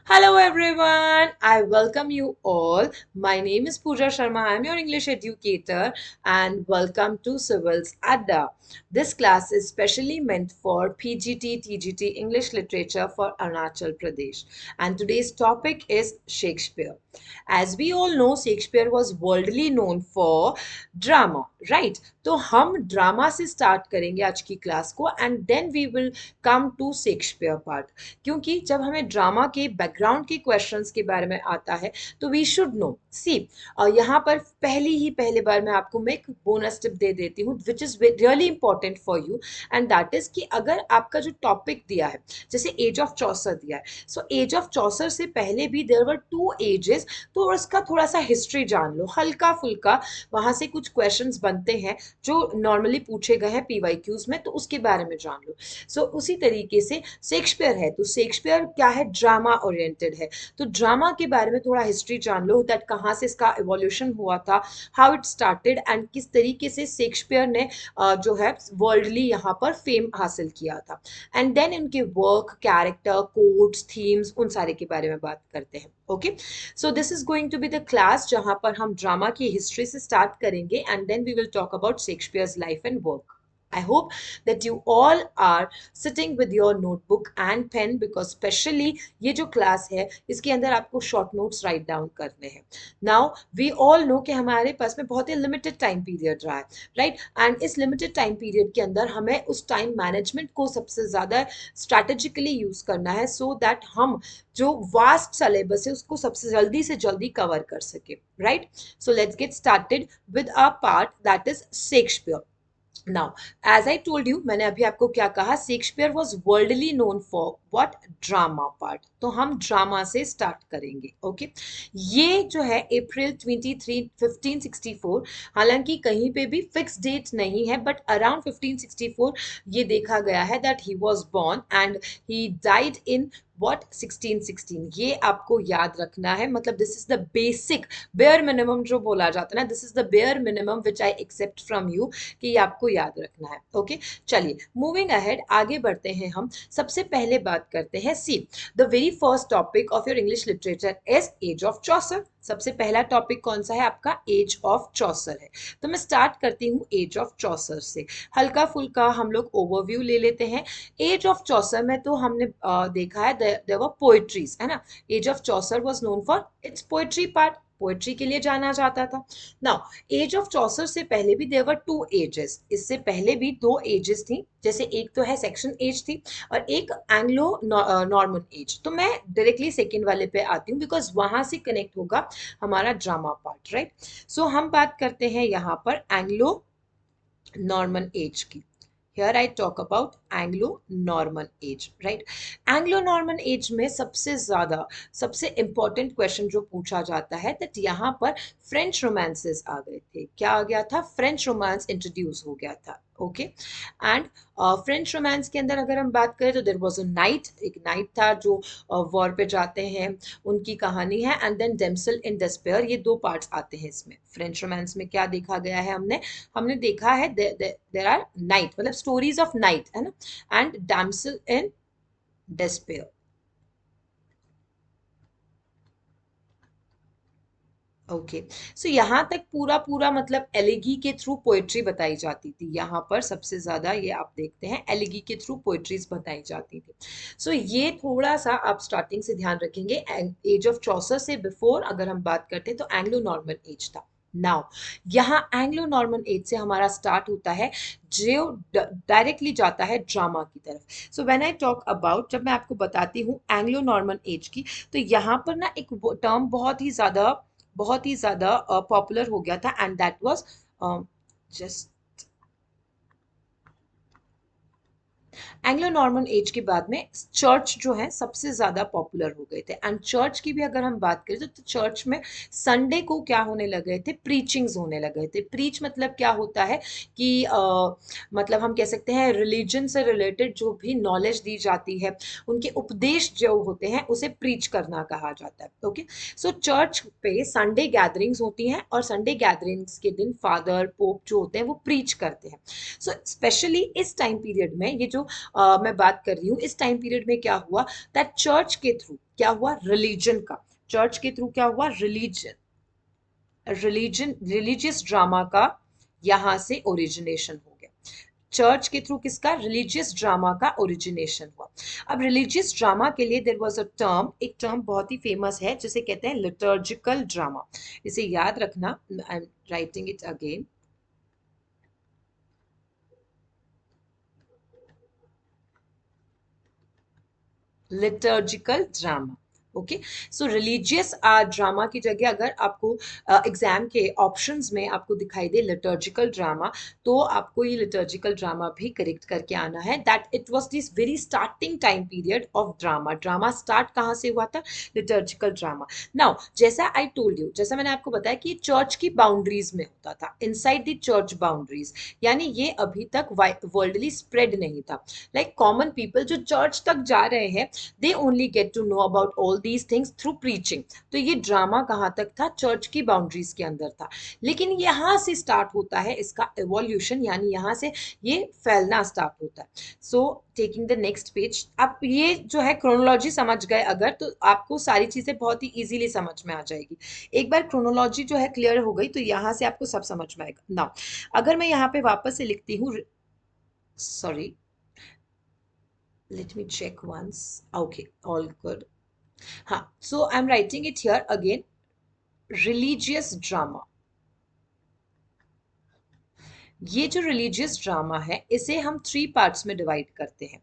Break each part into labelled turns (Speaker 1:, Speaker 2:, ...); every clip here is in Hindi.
Speaker 1: Hello everyone, I welcome you all. My name is Pooja Sharma. I am your English educator and welcome to Civils Adda. This class is specially meant for PGT TGT English Literature for Arunachal Pradesh. And today's topic is Shakespeare. As we all know, Shakespeare was worldly known for drama, right? तो हम ड्रामा से स्टार्ट करेंगे आज की क्लास को and then we will come to Shakespeare part क्योंकि जब हमें ड्रामा के बैकग्राउंड के क्वेश्चंस के बारे में आता है तो वी शुड नो सी यहाँ पर पहले बार मैं एक बोनस टिप दे देती हूँ which is really important for you and that is कि अगर आपका जो टॉपिक दिया है जैसे एज ऑफ चौसर दिया है सो एज ऑफ चौसर से पहले भी देयर वर टू एजेस तो उसका थोड़ा सा हिस्ट्री जान लो हल्का फुल्का वहां से कुछ क्वेश्चंस बनते हैं जो नॉर्मली पूछे गए हैं पीवाईक्यूज में तो उसके बारे में जान लो सो उसी तरीके से शेक्सपियर है तो शेक्सपियर क्या है ड्रामा ओरिएंटेड है तो ड्रामा के बारे में थोड़ा हिस्ट्री जान लो दैट कहाँ से इसका इवोल्यूशन हुआ था हाउ इट स्टार्टेड एंड किस तरीके से शेक्सपियर ने जो है वर्ल्डली यहाँ पर फेम हासिल किया था एंड देन उनके वर्क कैरेक्टर कोड्स थीम्स उन सारे के बारे में बात करते हैं okay so this is going to be the class जहां पर हम ड्रामा की हिस्ट्री से स्टार्ट करेंगे and then we will talk about Shakespeare's life and work I hope that you all are sitting with your notebook and pen because specially ये जो क्लास है इसके अंदर आपको शॉर्ट नोट्स राइट डाउन करने हैं नाउ वी ऑल नो कि हमारे पास में बहुत ही लिमिटेड टाइम पीरियड रहा है राइट एंड इस लिमिटेड टाइम पीरियड के अंदर हमें उस टाइम मैनेजमेंट को सबसे ज़्यादा स्ट्रैटेजिकली यूज़ करना है सो दैट हम जो वास्ट सिलेबस है उसको सबसे जल्दी से जल्दी कवर कर सके right so let's get started with a part that is Shakespeare now as I told you मैंने अभी आपको क्या कहा Shakespeare was worldly known for what drama part तो हम ड्रामा से स्टार्ट करेंगे ओके ये जो है अप्रैल 23 1564 हालांकि कहीं पे भी फिक्स डेट नहीं है बट अराउंड 1564 ये देखा गया है that he was born and he died in what 1616 ये आपको याद रखना है मतलब this is the basic bare minimum जो बोला जाता है ना this is the bare minimum which I accept from you कि ये आपको याद रखना है ओके चलिए मूविंग अहेड आगे बढ़ते हैं हम सबसे पहले बात करते हैं see the very first topic of your English literature is age of Chaucer सबसे पहला टॉपिक कौन सा है आपका एज ऑफ चौसर है तो मैं स्टार्ट करती हूँ एज ऑफ चौसर से हल्का फुल्का हम लोग ओवरव्यू ले लेते हैं एज ऑफ चौसर में तो हमने देखा है देयर वर पोएट्रीज है ना age of Chaucer was known for its poetry part poetry के लिए जाना जाता था नाउ एज ऑफ चौसर से पहले भी देयर वर टू एजेस इससे पहले भी दो एजेस थी जैसे एक तो है सेक्शन एज थी और एक एंग्लो नॉर्मन एज तो मैं डायरेक्टली सेकेंड वाले पे आती हूँ बिकॉज वहां से कनेक्ट होगा हमारा ड्रामा पार्ट राइट सो हम बात करते हैं यहाँ पर एंग्लो नॉर्मन एज की Here I talk about Anglo-Norman age, right? Anglo-Norman age में सबसे important question जो पूछा जाता है that यहाँ पर French romances आ गए थे क्या आ गया था French romance introduce हो गया था ओके एंड फ्रेंच रोमांस के अंदर अगर हम बात करें तो देयर वाज अ नाइट एक नाइट था जो वॉर पे जाते हैं उनकी कहानी है एंड देन डेमसल इन डेस्पेयर ये दो पार्ट्स आते हैं इसमें फ्रेंच रोमांस में क्या देखा गया है हमने हमने देखा है देयर आर नाइट मतलब स्टोरीज ऑफ नाइट है ना and damsel in despair okay so यहाँ तक पूरा पूरा मतलब एलिगी के थ्रू पोएट्री बताई जाती थी यहाँ पर सबसे ज्यादा ये आप देखते हैं एलिगी के थ्रू पोएट्रीज बताई जाती थी सो ये थोड़ा सा आप स्टार्टिंग से ध्यान रखेंगे एज ऑफ चौसर से बिफोर अगर हम बात करते हैं तो एंग्लो नॉर्मन एज था नाउ यहाँ एंग्लो नॉर्मन एज से हमारा स्टार्ट होता है जो डायरेक्टली जाता है ड्रामा की तरफ so when I talk about जब मैं आपको बताती हूँ एंग्लो नॉर्मन एज की तो यहाँ पर ना एक टर्म बहुत ही ज्यादा पॉपुलर हो गया था and that was just Anglo Norman age के बाद में चर्च जो है सबसे ज्यादा पॉपुलर हो गए थे एंड चर्च की भी अगर हम बात करें तो चर्च में संडे को क्या होने लगे थे प्रीचिंग्स होने लगे थे प्रीच मतलब क्या होता है कि मतलब हम कह सकते हैं रिलीजन से रिलेटेड जो भी नॉलेज दी जाती है उनके उपदेश जो होते हैं उसे प्रीच करना कहा जाता है ओके सो चर्च पे संडे गैदरिंग्स होती हैं और संडे गैदरिंग्स के दिन फादर पोप जो होते हैं वो प्रीच करते हैं सो स्पेशली इस टाइम पीरियड में ये जो मैं बात कर रही हूँ, इस टाइम पीरियड में क्या हुआ, दैट चर्च के थ्रू क्या हुआ, रिलीजन का, चर्च के थ्रू क्या हुआ, रिलीजियस ड्रामा का यहां से ओरिजिनेशन हो गया। चर्च के थ्रू किसका, रिलीजियस ड्रामा का ओरिजिनेशन हुआ। अब रिलीजियस ड्रामा के लिए देयर वाज अ टर्म, एक टर्म बहुत ही फेमस है जिसे कहते हैं लिटर्जिकल ड्रामा। इसे याद रखना, I am writing it again, liturgical drama. Okay, so religious drama की जगह अगर आपको एग्जाम के ऑप्शंस में आपको दिखाई दे लिटर्जिकल ड्रामा, तो आपको ये लिटर्जिकल ड्रामा भी करेक्ट करके आना है, that it was this very starting time period of drama. Drama start कहाँ से हुआ था, लिटर्जिकल ड्रामा। नाउ जैसा आई टोल्ड यू, जैसा मैंने आपको बताया कि चर्च की बाउंड्रीज में होता था, इनसाइड द चर्च बाउंड्रीज, यानी ये अभी तक वर्ल्डली स्प्रेड नहीं था। लाइक कॉमन पीपल जो चर्च तक जा रहे हैं, they only get to know about all these things through preaching। तो ये ड्रामा कहाँ तक था, चर्च की बाउंड्रीज के अंदर था। लेकिन यहाँ से स्टार्ट होता है इसका एवोल्यूशन, यानी यहाँ से ये फैलना स्टार्ट होता है। So taking the next page, आप ये जो है क्रोनोलॉजी समझ गए अगर, तो आपको सारी चीजें बहुत ही इजीली समझ में आ जाएगी। एक बार क्रोनोलॉजी जो है क्लियर हो गई तो यहाँ से आपको सब समझ में आएगा। नाउ अगर मैं यहाँ पे वापस से लिखती हूँ, sorry, let me check once, okay, all good, हाँ, so I'm writing it here again, religious drama। ये जो रिलीजियस ड्रामा है इसे हम 3 पार्ट्स में डिवाइड करते हैं।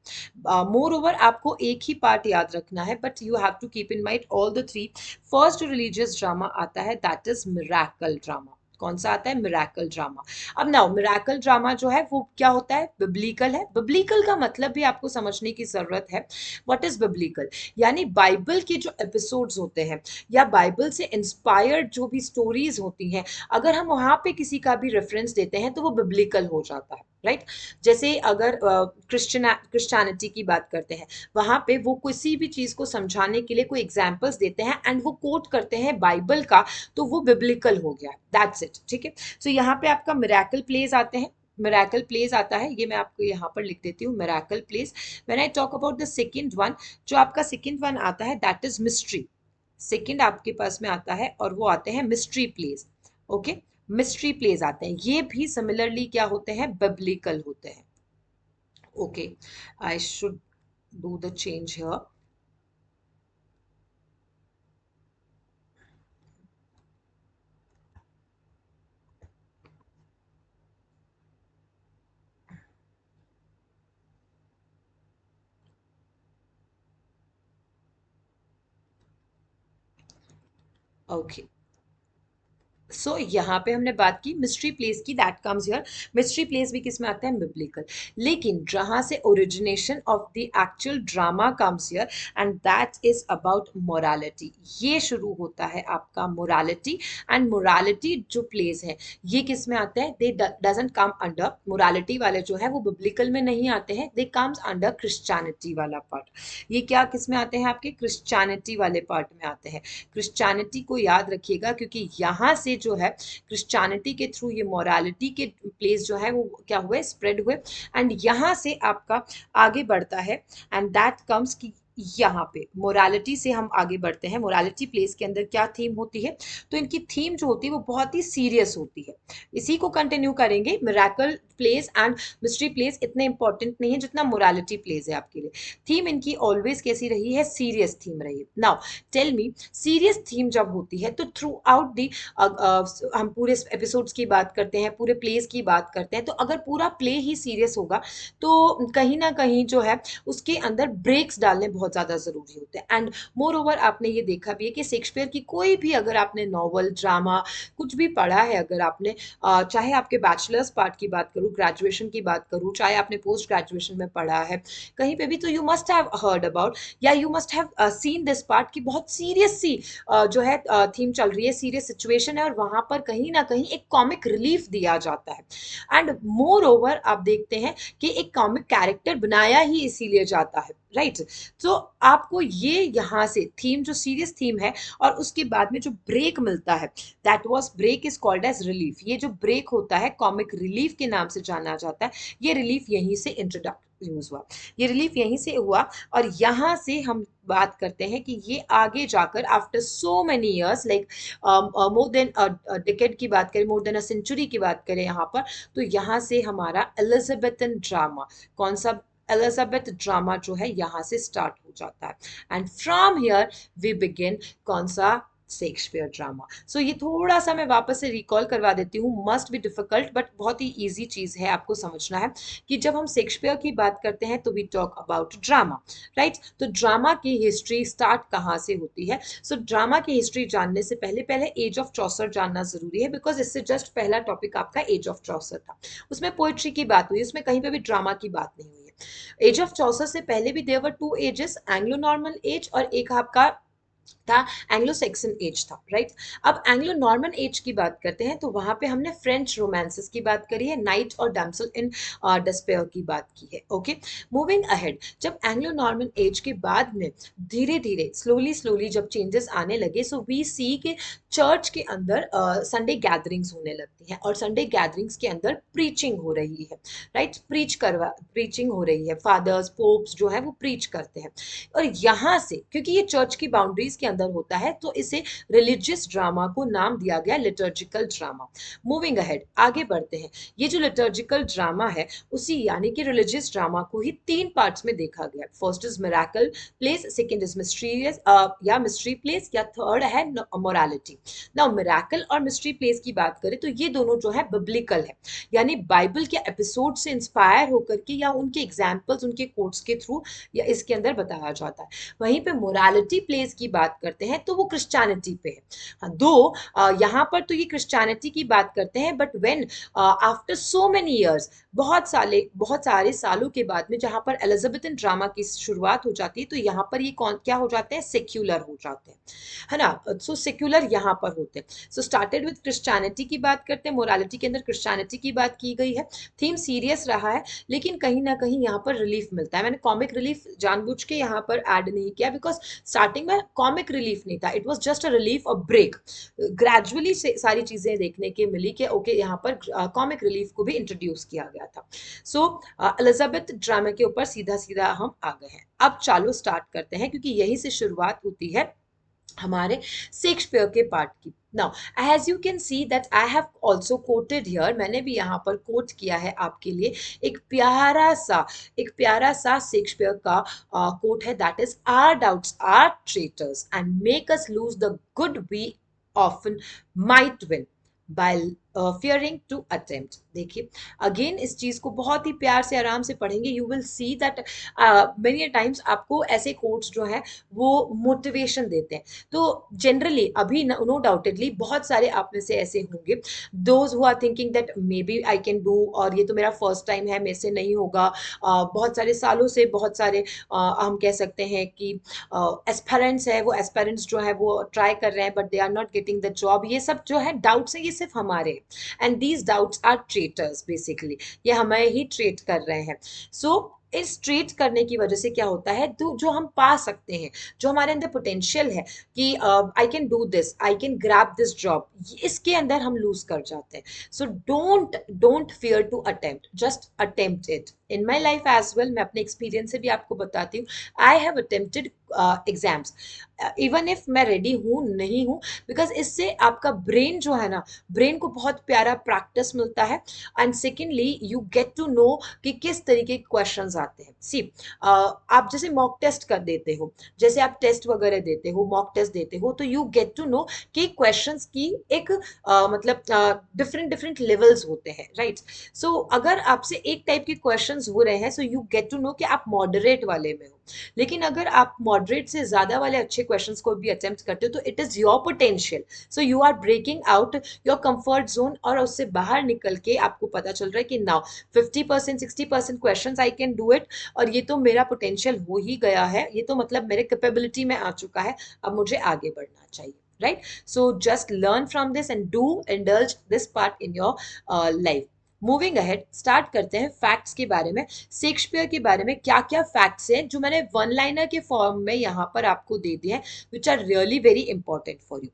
Speaker 1: मोर ओवर आपको एक ही पार्ट याद रखना है, but you have to keep in mind all the 3। First जो रिलीजियस ड्रामा आता है दैट इज मिराकल ड्रामा। कौन सा आता है, मिराकल ड्रामा। अब नाउ मिराकल ड्रामा जो है वो क्या होता है, बिब्लिकल है। बिब्लिकल का मतलब भी आपको समझने की जरूरत है। व्हाट इज बिब्लिकल, यानी बाइबल के जो एपिसोड्स होते हैं या बाइबल से इंस्पायर्ड जो भी स्टोरीज होती हैं, अगर हम वहां पे किसी का भी रेफरेंस देते हैं तो वो बिब्लिकल हो जाता है, राइट। जैसे अगर क्रिश्चियनिटी की बात करते हैं, वहां पे वो किसी भी चीज को समझाने के लिए कोई एग्जाम्पल्स देते हैं एंड वो कोट करते हैं बाइबल का, तो वो बिब्लिकल हो गया, दैट्स इट, ठीक है। सो यहाँ पे आपका मिराकल प्लेज आते हैं, मिराकल प्लेस आता है, ये मैं आपको यहाँ पर लिख देती हूँ, miracle place. When I talk about the second one, जो आपका सेकंड वन आता है दैट इज मिस्ट्री। सेकंड आपके पास में आता है और वो आते हैं mystery place. Okay, mystery place आते हैं, ये भी सिमिलरली क्या होते हैं, बिब्लिकल होते हैं। Okay, I should do the change here. Okay, so यहाँ पे हमने बात की मिस्ट्री प्लेस की, that comes here. Mystery place भी किस में आता है, बिब्लिकल। लेकिन जहां से origination of the actual drama comes here and that is about morality. ये शुरू होता है आपका मोरालिटी, एंड मोरालिटी जो प्लेस है ये किस में आते हैं, they doesn't come under, morality वाले जो है वो बिब्लिकल में नहीं आते हैं, दे कम्स अंडर क्रिश्चियनिटी वाला पार्ट। ये क्या किस में आते हैं, आपके क्रिश्चियनिटी वाले पार्ट में आते हैं। क्रिश्चियनिटी को याद रखिएगा, क्योंकि यहाँ से जो है क्रिश्चियनिटी के थ्रू ये मोरालिटी के प्लेस जो है वो क्या हुए, स्प्रेड हुए, एंड यहाँ से आपका आगे बढ़ता है, एंड दैट कम्स की यहाँ पे मोरालिटी से हम आगे बढ़ते हैं। मोरालिटी प्लेस के अंदर क्या थीम होती है, तो इनकी थीम जो होती है वो बहुत ही सीरियस होती है। इसी को कंटिन्यू करेंगे, miracle place and mystery place इतने इंपॉर्टेंट नहीं है जितना मोरालिटी प्लेस है आपके लिए। थीम इनकी ऑलवेज कैसी रही है, सीरियस थीम रही है। Now tell me, serious theme जब होती है तो थ्रू आउट दी, हम पूरे एपिसोड्स की बात करते हैं, पूरे प्लेस की बात करते हैं, तो अगर पूरा प्ले ही सीरियस होगा तो कहीं ना कहीं जो है उसके अंदर ब्रेक्स डालने बहुत ज़्यादा ज़रूरी होते हैं। एंड मोर ओवर आपने ये देखा भी है कि शेक्सपियर की कोई भी अगर आपने नॉवल, ड्रामा कुछ भी पढ़ा है, अगर आपने चाहे आपके बैचलर्स पार्ट की बात करूँ, ग्रेजुएशन की बात करूँ, चाहे आपने पोस्ट ग्रेजुएशन में पढ़ा है कहीं पे भी, तो you must have heard about या you must have seen this part की बहुत सीरियस सी जो है थीम चल रही है, सीरियस सिचुएशन है, और वहां पर कहीं ना कहीं एक कॉमिक रिलीफ दिया जाता है। एंड मोर ओवर आप देखते हैं कि एक कॉमिक कैरेक्टर बनाया ही इसीलिए जाता है, राइट। तो आपको ये यहाँ से थीम जो सीरियस थीम है और उसके बाद में जो ब्रेक मिलता है, that was break is called as relief. ये जो ब्रेक होता है कॉमिक रिलीफ के नाम से जाना जाता है, ये रिलीफ यहीं से यूज हुआ, ये रिलीफ यहीं से हुआ। और यहाँ से हम बात करते हैं कि ये आगे जाकर after so many years, like more than decade की बात करें, मोर देन अ सेंचुरी की बात करें यहाँ पर, तो यहाँ से हमारा एलिजाबेथन ड्रामा, कौन सा, एलिजाबेथ ड्रामा जो है यहाँ से स्टार्ट हो जाता है। And from here we begin कौन सा, शेक्सपियर ड्रामा। सो ये थोड़ा सा मैं वापस से रिकॉल करवा देती हूँ, मस्ट बी डिफिकल्ट बट बहुत ही इजी चीज है, आपको समझना है कि जब हम शेक्सपियर की बात करते हैं तो we talk about drama, right. तो ड्रामा की हिस्ट्री स्टार्ट कहाँ से होती है? सो ड्रामा की हिस्ट्री जानने से पहले पहले एज ऑफ चौसर जानना जरूरी है, बिकॉज इससे जस्ट पहला टॉपिक आपका एज ऑफ चौसर था, उसमें पोइट्री की बात हुई, उसमें कहीं पे भी ड्रामा की बात नहीं हुई है। एज ऑफ चौसर से पहले भी there were two ages, Anglo Norman age और एक आपका था एंग्लो सेक्सन एज था, राइट। अब एंग्लो नॉर्मन एज की बात करते हैं तो वहां पे हमने फ्रेंच रोमांसेस की बात करी है, नाइट और डैम्सल इन डिस्पेयर की बात की है, ओके। मूविंग अहेड, जब एंग्लो नॉर्मन एज के बाद में धीरे धीरे स्लोली स्लोली जब चेंजेस आने लगे, सो वी सी के चर्च के अंदर संडे गैदरिंग्स होने लगती हैं और संडे गैदरिंग्स के अंदर प्रीचिंग हो रही है, राइट। प्रीचिंग हो रही है, फादर्स पोप्स जो है वो प्रीच करते हैं। और यहाँ से क्योंकि ये चर्च की बाउंड्रीज के अंदर होता है तो इसे रिलीजियस ड्रामा को नाम दिया गया लिटर्जिकल ड्रामा। मूविंग अहेड, आगे बढ़ते हैं। ये जो लिटर्जिकल ड्रामा है उसी यानी कि रिलीजियस ड्रामा को ही तीन पार्ट्स में देखा गया। First is miracle place, second is mysterious या मिस्ट्री प्लेस, या थर्ड है मोरालिटी। नाउ मिरेकल और मिस्ट्री प्लेस की बात करें तो ये दोनों जो है बिब्लिकल है, यानी बाइबल के एपिसोड से इंस्पायर होकर के या उनके एग्जाम्पल्स उनके कोट्स के थ्रू या इसके अंदर बताया जाता है। वहीं पे मोरालिटी प्लेस की बात करते हैं तो वो क्रिश्चियनिटी पे है। हाँ, दो यहाँ पर तो ये क्रिश्चियनिटी की बात करते हैं, but when after so many years, बहुत सारे सालों के बाद में जहां पर एलिजाबेथन ड्रामा की शुरुआत हो जाती है तो यहाँ पर ये कौन क्या हो जाते हैं, सेक्युलर हो जाते हैं, है ना। सो सेक्युलर यहाँ पर होते हैं। सो स्टार्टेड विद क्रिश्चियनिटी की बात करते हैं, मोरालिटी के अंदर क्रिश्चियनिटी की बात की गई है। थीम सीरियस रहा है लेकिन कहीं ना कहीं यहाँ पर रिलीफ मिलता है। मैंने कॉमिक रिलीफ जानबूझ के यहाँ पर ऐड नहीं किया, बिकॉज स्टार्टिंग में कॉमिक रिलीफ नहीं था, it was just a relief और ब्रेक। ग्रेजुअली सारी चीजें देखने के मिली कि ओके यहाँ पर कॉमिक रिलीफ को भी इंट्रोड्यूस किया गया था। सो एलिजाबेथ ड्रामा के ऊपर सीधा सीधा हम आ गए हैं। अब चालू स्टार्ट करते हैं क्योंकि यही से शुरुआत होती है हमारे शेक्सपियर के पार्ट की। Now as you can see that I have also quoted here, मैंने भी यहाँ पर कोट किया है आपके लिए एक प्यारा सा शेक्सपियर का कोट है, that is our doubts are traitors and make us lose the good we often might win by fearing to attempt. देखिए अगेन इस चीज को बहुत ही प्यार से आराम से पढ़ेंगे, you will see that many times आपको ऐसे कोट्स जो है वो मोटिवेशन देते हैं। तो जनरली अभी नो डाउटेडली बहुत सारे आप में से ऐसे होंगे those who are thinking that maybe I can do, और ये तो मेरा फर्स्ट टाइम है, मेरे से नहीं होगा। बहुत सारे सालों से बहुत सारे हम कह सकते हैं कि एस्पेरेंट्स है, वो एस्पेरेंट्स जो है वो ट्राई कर रहे हैं but they are not getting the job, ये सब जो है डाउट्स है, ये सिर्फ हमारे, and these doubts are traitors basically, ये हमें ही ट्रेट कर रहे हैं। सो इस ट्रीट करने की वजह से क्या होता है, तो जो हम पा सकते हैं, जो हमारे अंदर पोटेंशियल है कि I can do this, I can grab this job, इसके अंदर हम लूज कर जाते हैं। So don't fear to attempt, just attempt it. In my life as well, मैं अपने एक्सपीरियंस से भी आपको बताती हूँ, I have attempted exams even if मैं रेडी हूँ नहीं हूँ, बिकॉज इससे आपका ब्रेन जो है ना, ब्रेन को बहुत प्यारा प्रैक्टिस मिलता है। And secondly you get to know कि किस तरीके के क्वेश्चन आते हैं। सी आप जैसे मॉक टेस्ट कर देते हो, जैसे आप टेस्ट वगैरह देते हो, मॉक टेस्ट देते हो, तो यू गेट टू नो कि क्वेश्चंस की एक मतलब डिफरेंट डिफरेंट लेवल्स होते हैं, राइट। सो अगर आपसे एक टाइप के क्वेश्चंस हो रहे हैं, so you get to know कि आप मॉडरेट वाले में हो। लेकिन अगर आप मॉडरेट से ज्यादा वाले अच्छे क्वेश्चंस को भी अटेम्प्ट करते हो तो it is your potential, so you are breaking out your comfort zone, और उससे बाहर निकल के आपको पता चल रहा है कि now 50% 60% questions I can do it, और ये तो मेरा पोटेंशियल हो ही गया है, ये तो मतलब मेरे कैपेबिलिटी में आ चुका है, अब मुझे आगे बढ़ना चाहिए, right. So just learn from this and do indulge this part in your life. Moving ahead, start करते हैं फैक्ट्स के बारे में। शेक्सपियर के बारे में क्या क्या फैक्ट्स हैं जो मैंने वन लाइनर के फॉर्म में यहाँ पर आपको दे दिए हैं, which are really very important for you.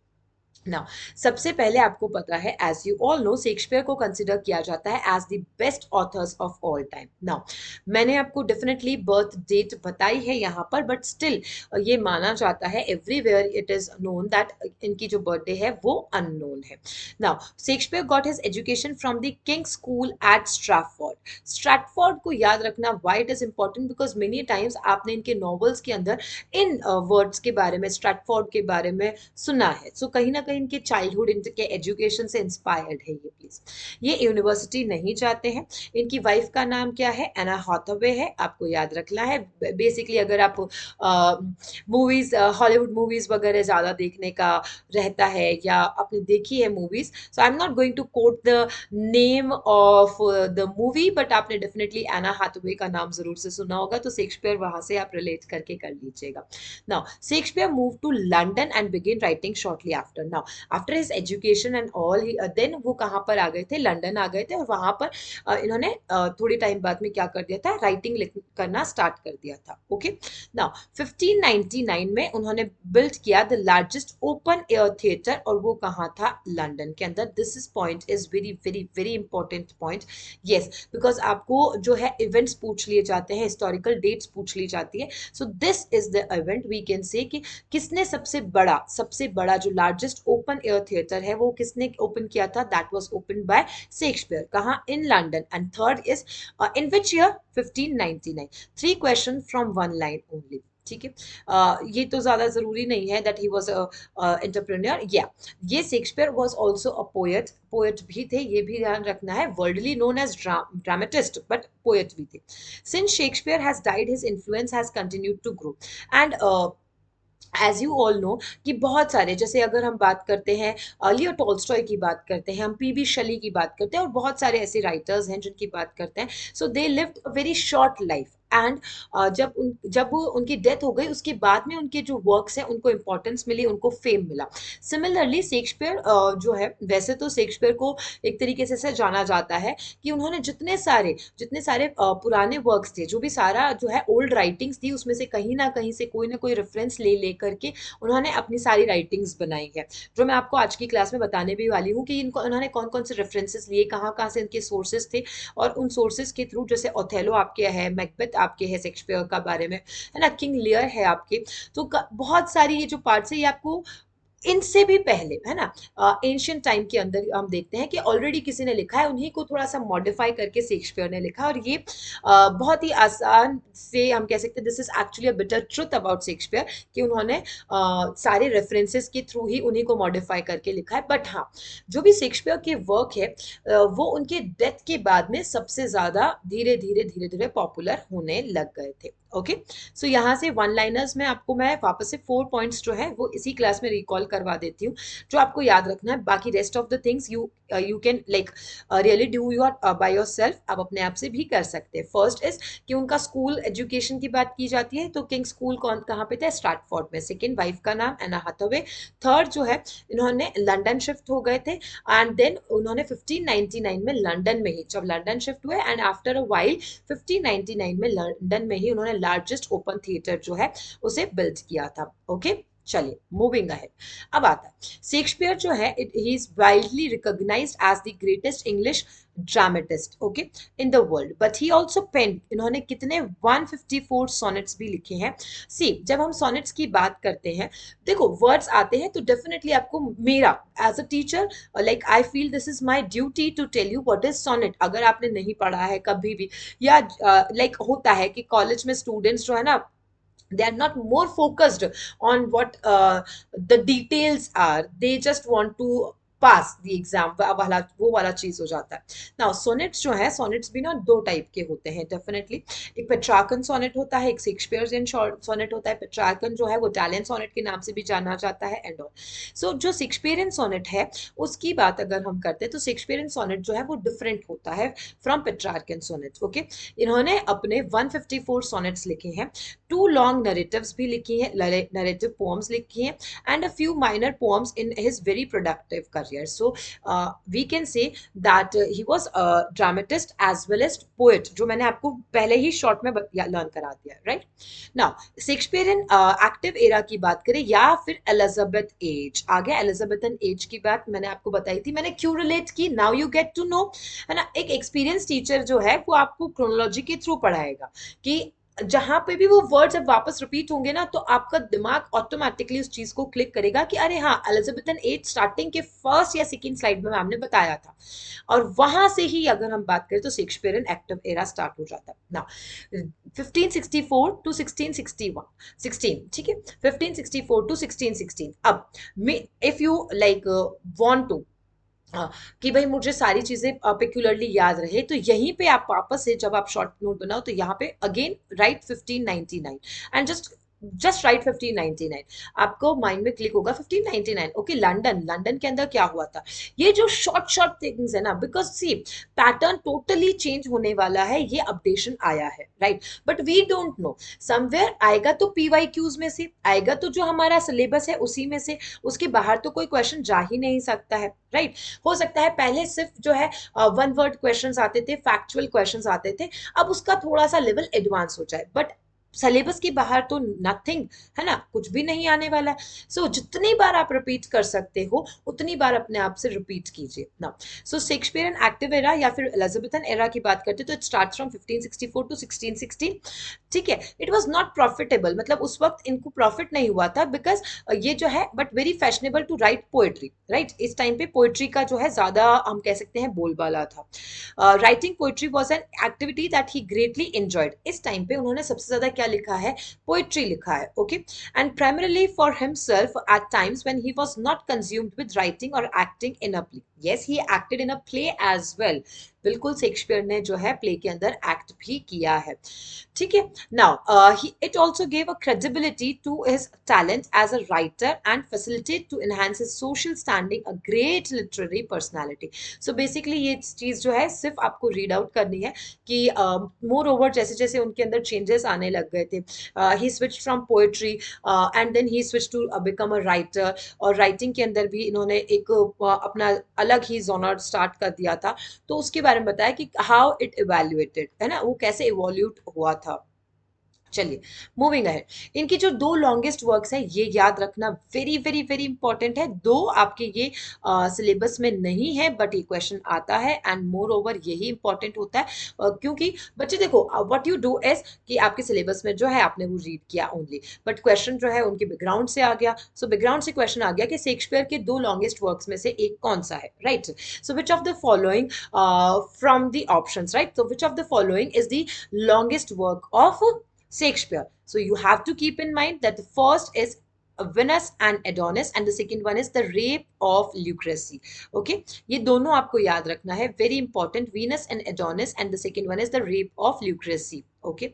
Speaker 1: Now सबसे पहले आपको पता है, as you all know, Shakespeare को कंसिडर किया जाता है as the best authors of all time. Now मैंने आपको डेफिनेटली बर्थ डेट बताई है यहाँ पर, बट स्टिल ये माना जाता है, everywhere it is known that इनकी जो बर्थडे है वो अननोन है। Now Shakespeare got his education from the King school at Stratford. Stratford को याद रखना why it is important, because many times आपने इनके नॉवेल्स के अंदर इन वर्ड्स के बारे में, स्ट्रैफोर्ड के बारे में सुना है। सो कहीं ना कहीं इनके चाइल्डहुड, इनके एजुकेशन से इंस्पायर्ड है ये प्लीज। ये यूनिवर्सिटी नहीं जाते हैं। इनकी वाइफ का नाम क्या है? एना हाथवे है, आपको याद रखना है। बेसिकली अगर आप मूवीज, हॉलीवुड मूवीज वगैरह ज्यादा देखने का रहता है या आपने देखी है movies, so I am not going to quote the name of the movie, but आपने डेफिनेटली एना हाथवे का नाम जरूर से सुना होगा, तो शेक्सपियर वहां से आप रिलेट करके कर लीजिएगा। Now Shakespeare move to London and begin writing shortly after. Now after his education and all, then वो कहाँ पर आ गए थे? लंदन आ गए थे, और वहां पर इन्होंने थोड़ी टाइम बाद में क्या कर दिया था? राइटिंग करना स्टार्ट कर दिया था। ओके, नाउ 1599 में उन्होंने बिल्ड किया the largest open air theatre, और वो कहाँ था? लंदन के अंदर। This is point is very very very important point, yes, because आपको जो है इवेंट्स पूछ लिए जाते हैं, हिस्टोरिकल डेट्स पूछ ली जाती है। So this is the event, we can say कि किसने सबसे बड़ा जो लार्जेस्ट ओपन एयर थिएटर है वो किसने ओपन किया था? That was open by Shakespeare. कहाँ? In London. And third is in which year? 1599। 3 question from 1 line only. ठीक है, ये तो ज्यादा जरूरी नहीं है दैट ही वाज एंटरप्रेन्योर। या ये Shakespeare was also a poet, poet भी थे, ये भी ध्यान रखना है। Worldly known as dramatist, but poet भी थे। Since Shakespeare has died, his influence has continued to grow. And as you all know कि बहुत सारे, जैसे अगर हम बात करते हैं लियो टॉल्स्टॉय की बात करते हैं, हम पीबी शली की बात करते हैं, और बहुत सारे ऐसे राइटर्स हैं जिनकी बात करते हैं। So they lived a very short life, and जब उनकी डेथ हो गई उसके बाद में उनके जो वर्क्स हैं उनको इंपॉर्टेंस मिली, उनको फेम मिला। सिमिलरली शेक्सपियर जो है, वैसे तो शेक्सपियर को एक तरीके से जाना जाता है कि उन्होंने जितने सारे पुराने वर्क्स थे, जो भी सारा जो है ओल्ड राइटिंग्स थी, उसमें से कहीं से कोई ना कोई रेफरेंस ले करके उन्होंने अपनी सारी राइटिंग्स बनाई है, जो मैं आपको आज की क्लास में बताने भी वाली हूँ कि इनको उन्होंने कौन कौन से रेफरेंसेस लिए, कहाँ से इनके सोर्सेज थे, और उन सोर्सेज के थ्रू, जैसे ओथेलो आपके है, मैकबेथ आपके है शेक्सपियर का बारे में, है ना, किंग लियर है आपके। तो बहुत सारी ये जो पार्ट्स है ये आपको इनसे भी पहले, है ना, एंशियंट टाइम के अंदर हम देखते हैं कि ऑलरेडी किसी ने लिखा है, उन्हीं को थोड़ा सा मॉडिफाई करके शेक्सपियर ने लिखा। और ये बहुत ही आसान से हम कह सकते हैं, this is actually a bitter truth about Shakespeare, कि उन्होंने सारे रेफरेंसेस के थ्रू ही उन्हीं को मॉडिफाई करके लिखा है। बट हाँ, जो भी शेक्सपियर के वर्क है वो उनके डेथ के बाद में सबसे ज्यादा धीरे धीरे पॉपुलर होने लग गए थे। ओके, सो यहाँ से वन लाइनर्स में आपको मैं वापस से 4 पॉइंट्स जो है वो इसी क्लास में रिकॉल करवा देती हूँ, जो आपको याद रखना है। बाकी rest of the things you can like really do your by your self, आप अपने आप से भी कर सकते हैं। फर्स्ट इज कि उनका स्कूल एजुकेशन की बात की जाती है, तो किंग स्कूल कहाँ पे था? स्ट्रैटफोर्ड में। सेकेंड, वाइफ का नाम एना हाथवे। थर्ड जो है, इन्होंने लंदन शिफ्ट हो गए थे, एंड देन उन्होंने 1599 में लंदन में ही, जब लंदन शिफ्ट हुए, एंड आफ्टर अ वाइल 1599 में लंदन में ही उन्होंने लार्जेस्ट ओपन थिएटर जो है उसे बिल्ड किया था। ओके, चलिए मूविंग अहेड। अब आता है शेक्सपियर जो है, he is widely recognised as the greatest English dramatist, okay, in the world, but he also pen, इन्होंने कितने 154 सोनेट्स भी लिखे हैं। सी, जब हम सोनेट्स की बात करते हैं, देखो वर्ड्स आते हैं तो डेफिनेटली आपको, मेरा as a teacher, like I feel this is my duty to tell you what is sonnet. अगर आपने नहीं पढ़ा है कभी भी, या लाइक होता है कि कॉलेज में स्टूडेंट्स जो है ना, they are not more focused on what the details are, they just want to pass the exam वाला, वो वाला चीज हो जाता है। नाउ सोनेट्स जो है, सोनेट्स भी ना दो टाइप के होते हैं डेफिनेटली। एक पेट्रार्कन सोनेट होता है, एक शेक्सपियरियन सोनेट होता है। पेट्रार्कन जो है वो इटालियन सोनेट के नाम से भी जाना जाता है, एंड ऑल। सो जो शेक्सपियरियन सोनेट है उसकी बात अगर हम करते हैं, तो शेक्सपियरियन सोनेट जो है वो डिफरेंट होता है फ्रॉम पेट्रार्कन सोनेट। ओके, इन्होंने अपने 154 सोनेट्स लिखे हैं, 2 लॉन्ग नरेटिव्स भी लिखी हैं, नरेटिव पोएम्स लिखी हैं, and a few minor poems in his very productive career. So we can say that he was a dramatist as well as poet, जो मैंने आपको पहले ही शॉर्ट में लर्न करा दिया, right? Now Shakespearean active era की बात करें या फिर एलिजाबेथ एज, आ गया एलिजाबेथन एज की बात मैंने आपको बताई थी, मैंने क्यों रिलेट की, now you get to know, है ना? एक एक्सपीरियंस टीचर जो है वो आपको क्रोनोलॉजी के थ्रू पढ़ाएगा कि जहां पे भी वो वर्ड जब वापस रिपीट होंगे ना, तो आपका दिमाग ऑटोमेटिकली उस चीज को क्लिक करेगा कि अरे हाँ, एलिजाबेथन एज स्टार्टिंग के फर्स्ट या सेकंड स्लाइड में मैम ने बताया था, और वहां से ही अगर हम बात करें तो शेक्सपियरियन एक्टिव एरा स्टार्ट हो जाता है ना। 1564 टू 1661, 16, ठीक है, 1564 टू 1616। अब if you like want to कि भाई मुझे सारी चीजें पेक्युलरली याद रहे, तो यहीं पे आप वापस से जब आप शॉर्ट नोट बनाओ तो यहाँ पे again right 1599 and just right 1599, आपको माइंड में क्लिक होगा 1599, ओके, लंदन, लंदन के अंदर क्या हुआ था, ये जो शॉर्ट शॉर्ट थिंग्स है ना, because see pattern totally change होने वाला है, ये अपडेशन आया है, right? But we don't know, somewhere आएगा तो पीवाई क्यूज में से आएगा, तो जो हमारा सिलेबस है उसी में से, उसके बाहर तो कोई क्वेश्चन जा ही नहीं सकता है, राइट? हो सकता है पहले सिर्फ जो है वन वर्ड क्वेश्चंस आते थे, फैक्चुअल क्वेश्चंस आते थे, अब उसका थोड़ा सा लेवल एडवांस हो जाए, बट सिलेबस के बाहर तो नथिंग, है ना, कुछ भी नहीं आने वाला है। सो जितनी बार आप रिपीट कर सकते हो उतनी बार अपने आप से रिपीट कीजिए ना। सो शेक्सपियरियन एक्टिव एरा या फिर एलिजाबेथन एरा की बात करते तो इट स्टार्ट्स फ्रॉम 1564 टू 1616, ठीक है। इट वाज नॉट प्रॉफिटेबल, मतलब उस वक्त इनको प्रॉफिट नहीं हुआ था, बिकॉज ये जो है but very fashionable to write poetry, right? इस टाइम पे पोएट्री का जो है ज्यादा हम कह सकते हैं बोलबाला था। Writing poetry was an activity that he greatly enjoyed. इस टाइम पे उन्होंने सबसे ज्यादा क्या लिखा है? पोएट्री लिखा है, okay. And primarily for himself at times when he was not consumed with writing और acting in a play. Yes, he acted in a play as well. बिल्कुल, शेक्सपियर ने जो है प्ले के अंदर एक्ट भी किया है, ठीक है। Now it also give a credibility to his talent as a writer and facilitate to enhance his social standing, a great literary personality. So basically ये चीज जो है सिर्फ आपको रीड आउट करनी है कि मोर ओवर जैसे जैसे उनके अंदर चेंजेस आने लग गए थे, he switch from poetry and then he switch to become a writer, और राइटिंग के अंदर भी इन्होंने एक अपना अलग ही जॉनर स्टार्ट कर दिया था। तो उसके बारे में बताया कि हाउ इट इवेल्युएटेड, है ना, वो कैसे इवोल्यूट हुआ था। चलिए, मूविंग अहेड, इनकी जो दो लॉन्गेस्ट वर्क्स हैं ये याद रखना वेरी वेरी वेरी इंपॉर्टेंट है। दो आपके ये सिलेबस में नहीं है, बट ये क्वेश्चन आता है एंड मोर ओवर यही इंपॉर्टेंट होता है, क्योंकि बच्चे देखो व्हाट यू डू इज कि आपके सिलेबस में जो है आपने वो रीड किया ओनली, बट क्वेश्चन जो है उनके बैकग्राउंड से आ गया। सो बैकग्राउंड से क्वेश्चन आ गया कि शेक्सपियर के दो लॉन्गेस्ट वर्क्स में से एक कौन सा है, right? So which of the following from the options, right? So which of the following is the longest work of Shakespeare? So you have to keep in mind that the first is Venus and Adonis and the second one is the Rape of Lucrece. Okay, ये दोनों आपको याद रखना है, very important, Venus and Adonis and the second one is the Rape of Lucrece. Okay,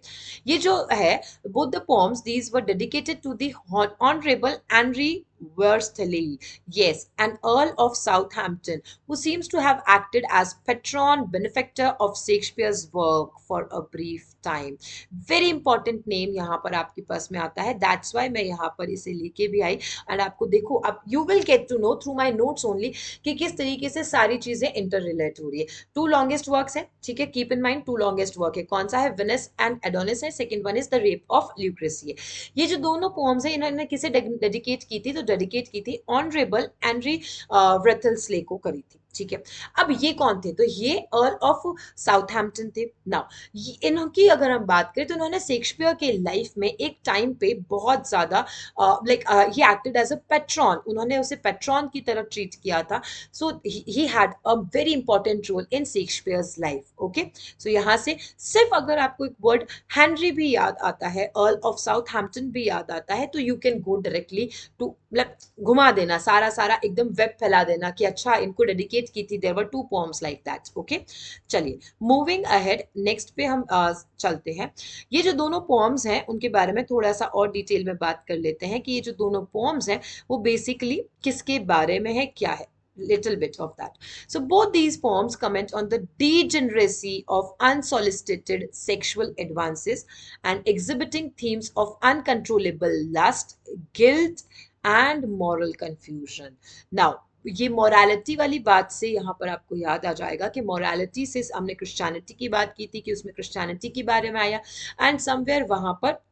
Speaker 1: ये जो है both the poems these were dedicated to the Honorable Henry Worsley, yes, an Earl of Southampton, who seems to have acted as patron benefactor of Shakespeare's work for a brief time. Very important name यहाँ पर आपके पास में आता है, that's why मैं यहाँ पर इसे लेके भी आई। एंड आपको देखो अब you will get to know through my notes only कि किस तरीके से सारी चीजें इंटर रिलेट हो रही है। टू लॉन्गेस्ट वर्क्स है, ठीक है, keep in mind to longest work है, कौन सा है? विनस एंड एडोनिस है, second one is the rape of Lucrece है। ये जो दोनों पोएम्स है इन्होंने किसे डेडिकेट की थी? तो डेडिकेट की थी ऑनरेबल एंड्री व्रेथल्सले को करी थी, ठीक है। अब ये कौन थे? तो ये अर्ल ऑफ साउथहैम्पटन थे। नाउ इनकी अगर हम बात करें तो इन्होंने शेक्सपियर के लाइफ में एक टाइम पे बहुत ज्यादा like he acted as a patron, उन्होंने उसे पेट्रॉन की तरह ट्रीट किया था। So he had a very important role in Shakespeare's life, okay. So यहाँ से सिर्फ अगर आपको एक वर्ड हेनरी भी याद आता है, अर्ल ऑफ साउथहैम्पटन भी याद आता है, तो you can go directly to, मतलब घुमा देना सारा सारा एकदम वेब फैला देना कि अच्छा इनको डेडिकेट की थी, there were two poems like that, okay. चलिए, मूविंग अहेड, नेक्स्ट पे हम चलते हैं। ये जो दोनों पोएम्स हैं उनके बारे में थोड़ा सा और डिटेल में बात कर लेते हैं कि ये जो दोनों पोएम्स हैं वो बेसिकली किसके बारे में है, क्या है, little bit of that. So both these poems comment on the degeneracy of unsolicited sexual advances and exhibiting themes of uncontrollable lust, guilt, and moral confusion. Now, ये मोरालिटी वाली बात से यहाँ पर आपको याद आ जाएगा कि मोरालिटी से हमने क्रिश्चियनिटी की बात की थी कि उसमें क्रिश्चियनिटी के बारे में आया, एंड समवेयर वहां पर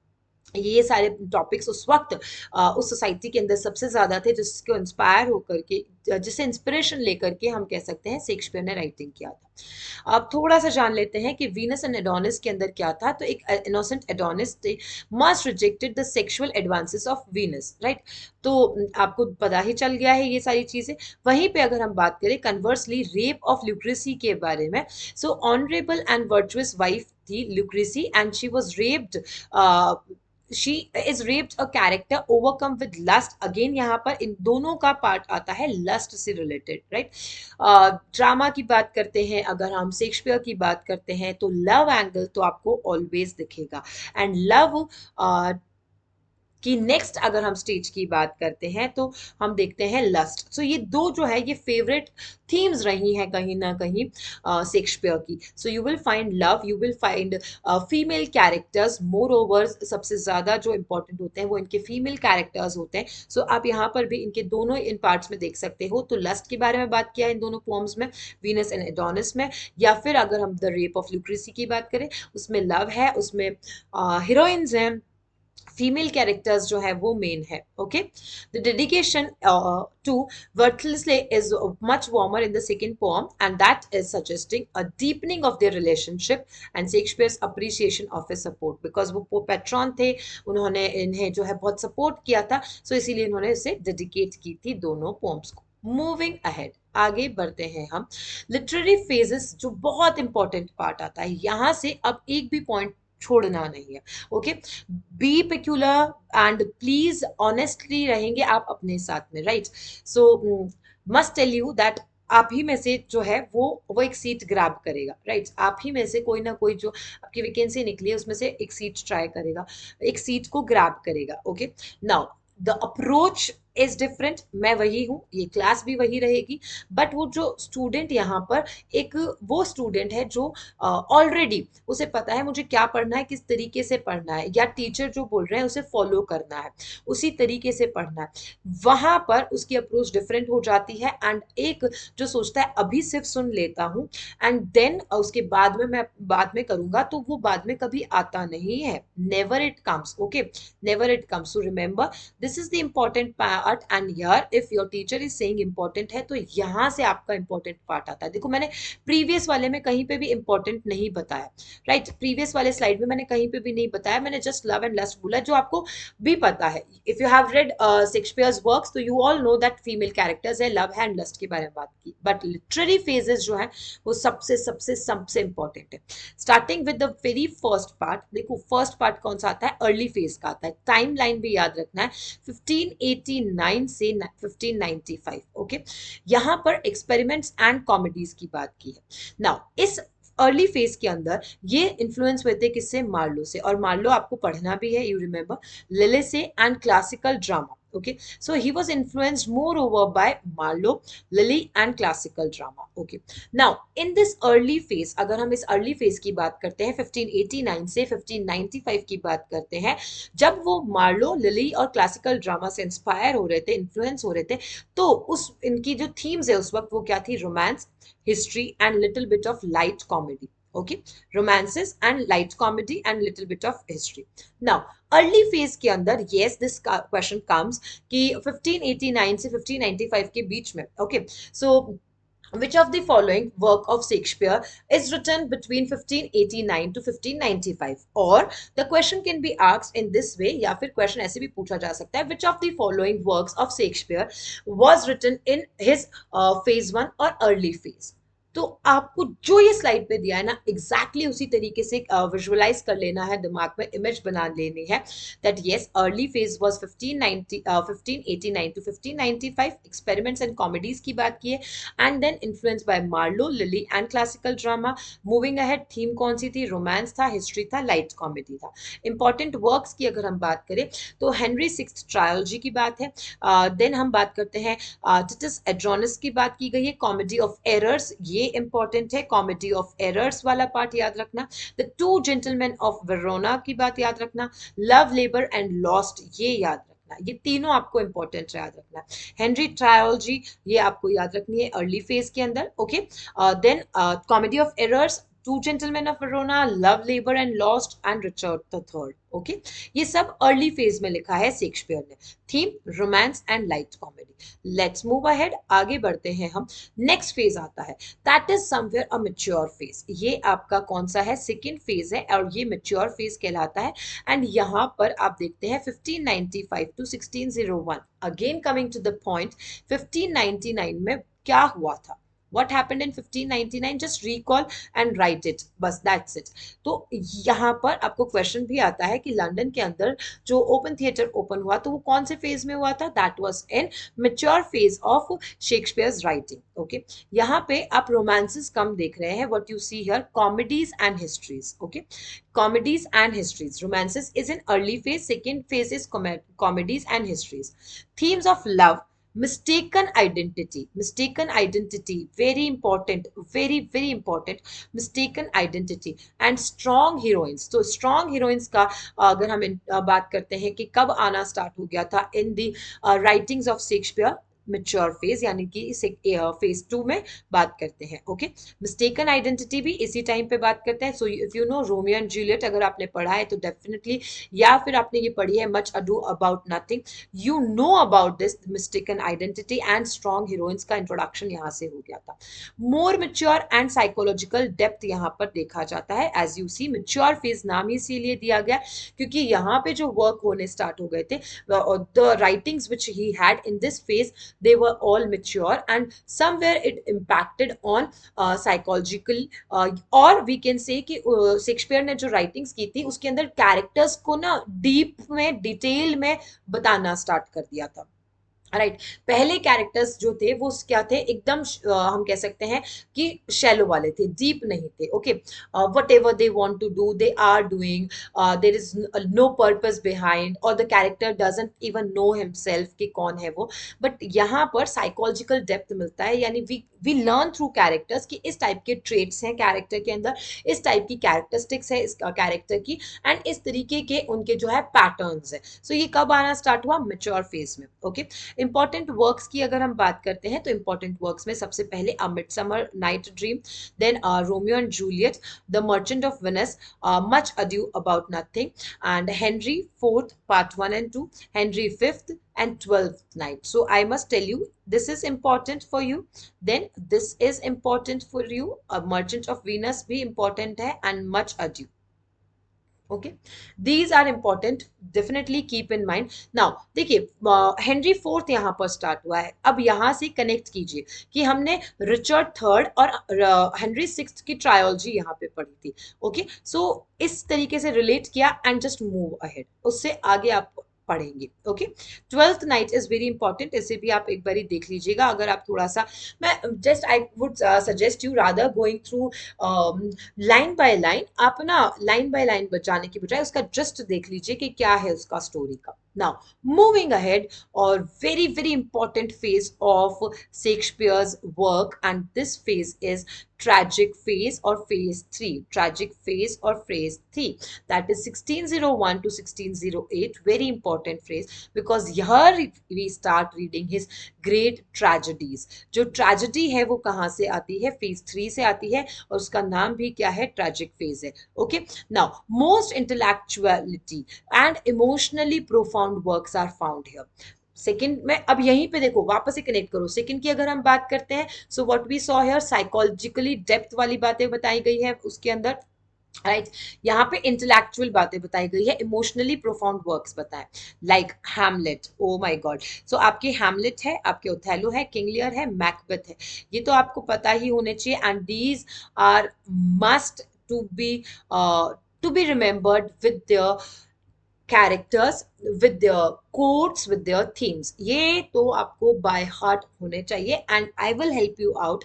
Speaker 1: ये सारे टॉपिक्स उस वक्त उस सोसाइटी के अंदर सबसे ज्यादा थे, जिसको इंस्पायर होकर के, जिसे इंस्पिरेशन लेकर के हम कह सकते हैं शेक्सपियर ने राइटिंग किया था। अब थोड़ा सा जान लेते हैं कि वीनस एंड एडोनिस के अंदर क्या था। तो एक इनोसेंट एडोनिस थे, must rejected the sexual advances of Venus, right. तो आपको पता ही चल गया है ये सारी चीजें। वहीं पे अगर हम बात करें कन्वर्सली रेप ऑफ ल्यूक्रेसी के बारे में, so honourable and virtuous wife थी Lucrece, and she was raped, she is raped a character overcome with lust. Again यहाँ पर इन दोनों का पार्ट आता है लस्ट से रिलेटेड, राइट। ड्रामा की बात करते हैं, अगर हम शेक्सपियर की बात करते हैं तो लव एंगल तो आपको ऑलवेज दिखेगा, एंड लव कि नेक्स्ट अगर हम स्टेज की बात करते हैं तो हम देखते हैं लस्ट। सो ये दो जो है ये फेवरेट थीम्स रही हैं कहीं ना कहीं शेक्सपियर की। So you will find love, you will find female characters, more over सबसे ज्यादा जो इंपॉर्टेंट होते हैं वो इनके फीमेल कैरेक्टर्स होते हैं। सो आप यहाँ पर भी इनके दोनों इन पार्ट्स में देख सकते हो। तो लस्ट के बारे में बात किया इन दोनों पोम्स में, वीनस एंड एडोनिस में, या फिर अगर हम द रेप ऑफ ल्यूक्रेसी की बात करें उसमें लव है, उसमें हीरोइंस हैं, फीमेल कैरेक्टर्स जो है वो मेन है। Okay, the dedication to Wriothesley is much warmer in the second poem, and that is suggesting a deepening of their relationship and Shakespeare's appreciation of his support, because वो पैट्रॉन थे, उन्होंने इन्हें जो है बहुत सपोर्ट किया था, सो इसीलिए इन्होंने इसे डेडिकेट की थी दोनों पोम्स को। मूविंग अहेड, आगे बढ़ते हैं हम। लिटरेरी फेजेस जो बहुत इंपॉर्टेंट पार्ट आता है, यहां से अब एक भी पॉइंट छोड़ना नहीं है। Okay, be peculiar and please honestly रहेंगे आप अपने साथ में, right. So must tell you that आप ही में से जो है वो एक सीट ग्रैब करेगा, राइट। आप ही में से कोई ना कोई जो आपकी वैकेंसी निकली है उसमें से एक सीट ट्राई करेगा, एक सीट को ग्रैब करेगा। Okay, now the approach is different, मैं वही हूँ, ये क्लास भी वही रहेगी, बट वो जो स्टूडेंट यहाँ पर एक वो स्टूडेंट है जो ऑलरेडी उसे पता है मुझे क्या पढ़ना है, किस तरीके से पढ़ना है, या टीचर जो बोल रहे हैं उसे फॉलो करना है, उसी तरीके से पढ़ना है, वहां पर उसकी अप्रोच डिफरेंट हो जाती है। एंड एक जो सोचता है अभी सिर्फ सुन लेता हूँ एंड देन उसके बाद में मैं बाद में करूंगा, तो वो बाद में कभी आता नहीं है, never it comes. Okay, never it comes. So remember this is the important part, and here if your teacher is saying important है तो यहां से आपका इंपॉर्टेंट पार्ट आता है। देखो मैंने प्रीवियस वाले में कहीं पे भी इंपॉर्टेंट नहीं बताया, राइट। प्रीवियस वाले स्लाइड में मैंने कहीं पे भी नहीं बताया, मैंने जस्ट लव एंड लस्ट बोला जो आपको भी पता है। If you have read Shakespeare's works तो you all know that female characters है, लव है एंड लस्ट के बारे में बात की, बट लिटरेरी फेजेस जो है वो सबसे सबसे सबसे इंपॉर्टेंट है। Starting with the very first part, देखो फर्स्ट पार्ट कौन सा आता है, अर्ली फेज का आता है, टाइम लाइन भी याद रखना है, 1589 से 1595। ओके, यहाँ पर एक्सपेरिमेंट्स एंड कॉमेडीज की बात की है। नाउ इस अर्ली फेज के अंदर ये इन्फ्लुएंस हुए थे किससे, मार्लो से, और मार्लो आपको पढ़ना भी है, यू रिमेंबर, लिले से and classical drama. Okay, so he was influenced moreover by Marlowe, Lilly and classical drama. Okay, now in this early phase, अगर हम इस early phase की बात करते हैं 1589 से 1595 की बात करते हैं, जब वो मार्लो, लिली और क्लासिकल ड्रामा से इंस्पायर हो रहे थे, इन्फ्लुएंस हो रहे थे, तो उस इनकी जो थीम्स है उस वक्त वो क्या थी, romance, history and little bit of light comedy. Okay, romances and light comedy and little bit of history. Now early phase के अंदर yes this question comes कि 1589 से 1595 के बीच में, okay, so which of the following work of Shakespeare is written between 1589 to 1595, or the question can be asked in this way, या फिर question ऐसे भी पूछा जा सकता है, which of the following works of Shakespeare was written in his phase 1 और early phase। तो आपको जो ये स्लाइड पे दिया है ना एग्जैक्टली उसी तरीके से विजुअलाइज कर लेना है, दिमाग में इमेज बना लेनी है that is early phase was 1589 to 1595, experiments and comedies की बात की है, and then influence by Marlowe, Lyly and classical drama. Moving ahead, theme कौन सी थी, रोमांस था, हिस्ट्री था, लाइट कॉमेडी था। इंपॉर्टेंट वर्क्स की अगर हम बात करें तो हेनरी सिक्स्थ ट्रायोलॉजी की बात है, देन हम बात करते हैं टिटस एड्रोनिस की बात की गई है, कॉमेडी ऑफ एरर्स, ये इंपॉर्टेंट है, कॉमेडी ऑफ एरर्स वाला पार्ट याद रखना, the two gentlemen of Verona की बात याद रखना, लव लेबर एंड लॉस्ट ये याद रखना। रखना है, ये तीनों आपको इंपॉर्टेंट याद रखना है। हेनरी ट्रायोलॉजी ये आपको याद रखनी है अर्ली फेज के अंदर, okay. Then comedy of errors, two gentlemen of Verona, love labour and lost and Richard the third, okay. ये सब अर्ली फेज में लिखा है शेक्सपियर ने। Theme romance and light comedy. Let's move ahead, आगे बढ़ते हैं हम। नेक्स्ट फेज आता है, that is somewhere a mature phase. ये आपका कौन सा है, सेकंड फेज है और ये मैच्योर फेज कहलाता है। एंड यहाँ पर आप देखते हैं 1595 to 1601। Again coming to the point, 1599 में क्या हुआ था, what happened in 1599, just recall and write it, बस that's it। तो यहाँ पर आपको क्वेश्चन भी आता है कि लंदन के अंदर जो ओपन थिएटर ओपन हुआ तो वो कौन से फेज में हुआ था, that was in mature phase of Shakespeare's writing, okay. यहाँ पे आप रोमांसेस कम देख रहे हैं, what you see here comedies and histories, okay. comedies and histories, romances is in early phase, second phase is comedies and histories। themes of love, mistaken identity, very important, very very important, mistaken identity and strong heroines। तो strong heroines का अगर हम बात करते हैं कि कब आना स्टार्ट हो गया था in the writings of Shakespeare, mature phase यानी कि इसे फेज 2 में बात करते हैं, ओके। मिस्टेकन आइडेंटिटी भी इसी टाइम पे बात करते हैं। So if you no Romeo and Juliet अगर आपने पढ़ा है तो डेफिनेटली, या फिर आपने ये पढ़ी है much ado about nothing, you know about this mistaken identity and strong heroines का इंट्रोडक्शन यहाँ से हो गया था। More mature and psychological depth यहाँ पर देखा जाता है। As you see mature phase नाम इसीलिए दिया गया क्योंकि यहाँ पे जो वर्क होने स्टार्ट हो गए थे, the writings which he had in this phase, they were all mature and somewhere it impacted on psychological, और we can say कि शेक्सपियर ने जो राइटिंग्स की थी उसके अंदर कैरेक्टर्स को ना डीप में डिटेल में बताना स्टार्ट कर दिया था, राइट। पहले कैरेक्टर्स जो थे वो क्या थे, एकदम हम कह सकते हैं कि शैलो वाले थे, डीप नहीं थे, okay. Whatever they want to do they are doing, there is no purpose behind और the character doesn't even know himself कि कौन है वो। बट यहाँ पर साइकोलॉजिकल डेप्थ मिलता है, यानी वी लर्न थ्रू कैरेक्टर्स कि इस टाइप के ट्रेट्स हैं कैरेक्टर के अंदर, इस टाइप की कैरेक्टरिस्टिक्स है इस कैरेक्टर की, एंड इस तरीके के उनके जो है पैटर्न्स है। सो ये कब आना स्टार्ट हुआ, मेच्योर फेज में, ओके। इंपॉर्टेंट वर्क्स की अगर हम बात करते हैं तो इंपॉर्टेंट वर्क्स में सबसे पहले a midsummer night dream, then Romeo and Juliet, the merchant of Venice, much ado about nothing, and Henry fourth part 1 and 2, Henry fifth and 12th night। So I must tell you this is important for you, then this is important for you, a merchant of Venus भी important है and much ado, okay. These are important, definitely keep in mind. Now देखिए हेनरी फोर्थ यहाँ पर स्टार्ट हुआ है, अब यहाँ से कनेक्ट कीजिए कि हमने रिचर्ड थर्ड और हेनरी सिक्स्थ की ट्रायोलॉजी यहाँ पे पढ़ी थी, ओके। सो इस तरीके से रिलेट किया एंड जस्ट मूव अहेड, उससे आगे आप पढ़ेंगे, okay. Twelfth night is very important, इसे भी आप एक बार देख लीजिएगा। अगर आप थोड़ा सा, मैं just I would suggest you rather going through line by line, आप ना लाइन बाय लाइन बचाने की बजाय उसका जस्ट देख लीजिए कि क्या है उसका स्टोरी का। नाउ मूविंग अहेड, और very very important phase of Shakespeare's work and this phase is tragic phase or phase 3, tragic phase or phase 3, that is 1601 to 1608, very important phrase because here we start reading his great tragedies। जो tragedy है वो कहाँ से आती है, phase 3 से आती है और उसका नाम भी क्या है, tragic phase है, okay। Now most intellectuality and emotionally profound works are found here। Second में अब यहीं पे देखो वापस से कनेक्ट करो, सेकंड की अगर हम बात करते हैं, so what we saw here psychologically depth वाली बातें बताई गई है उसके अंदर, राइट। यहाँ पे इंटेलेक्चुअल बातें बताई गई है, इमोशनली प्रोफाउंड वर्क्स बताएं, like Hamlet, oh my God. So आपके हैमलेट है, आपके ओथेलो है, किंग लियर है, मैकबेथ है, ये तो आपको पता ही होने चाहिए and these are must to be remembered with their characters, with their quotes, with their themes, ये तो आपको बाय हार्ट होने चाहिए। And I will help you out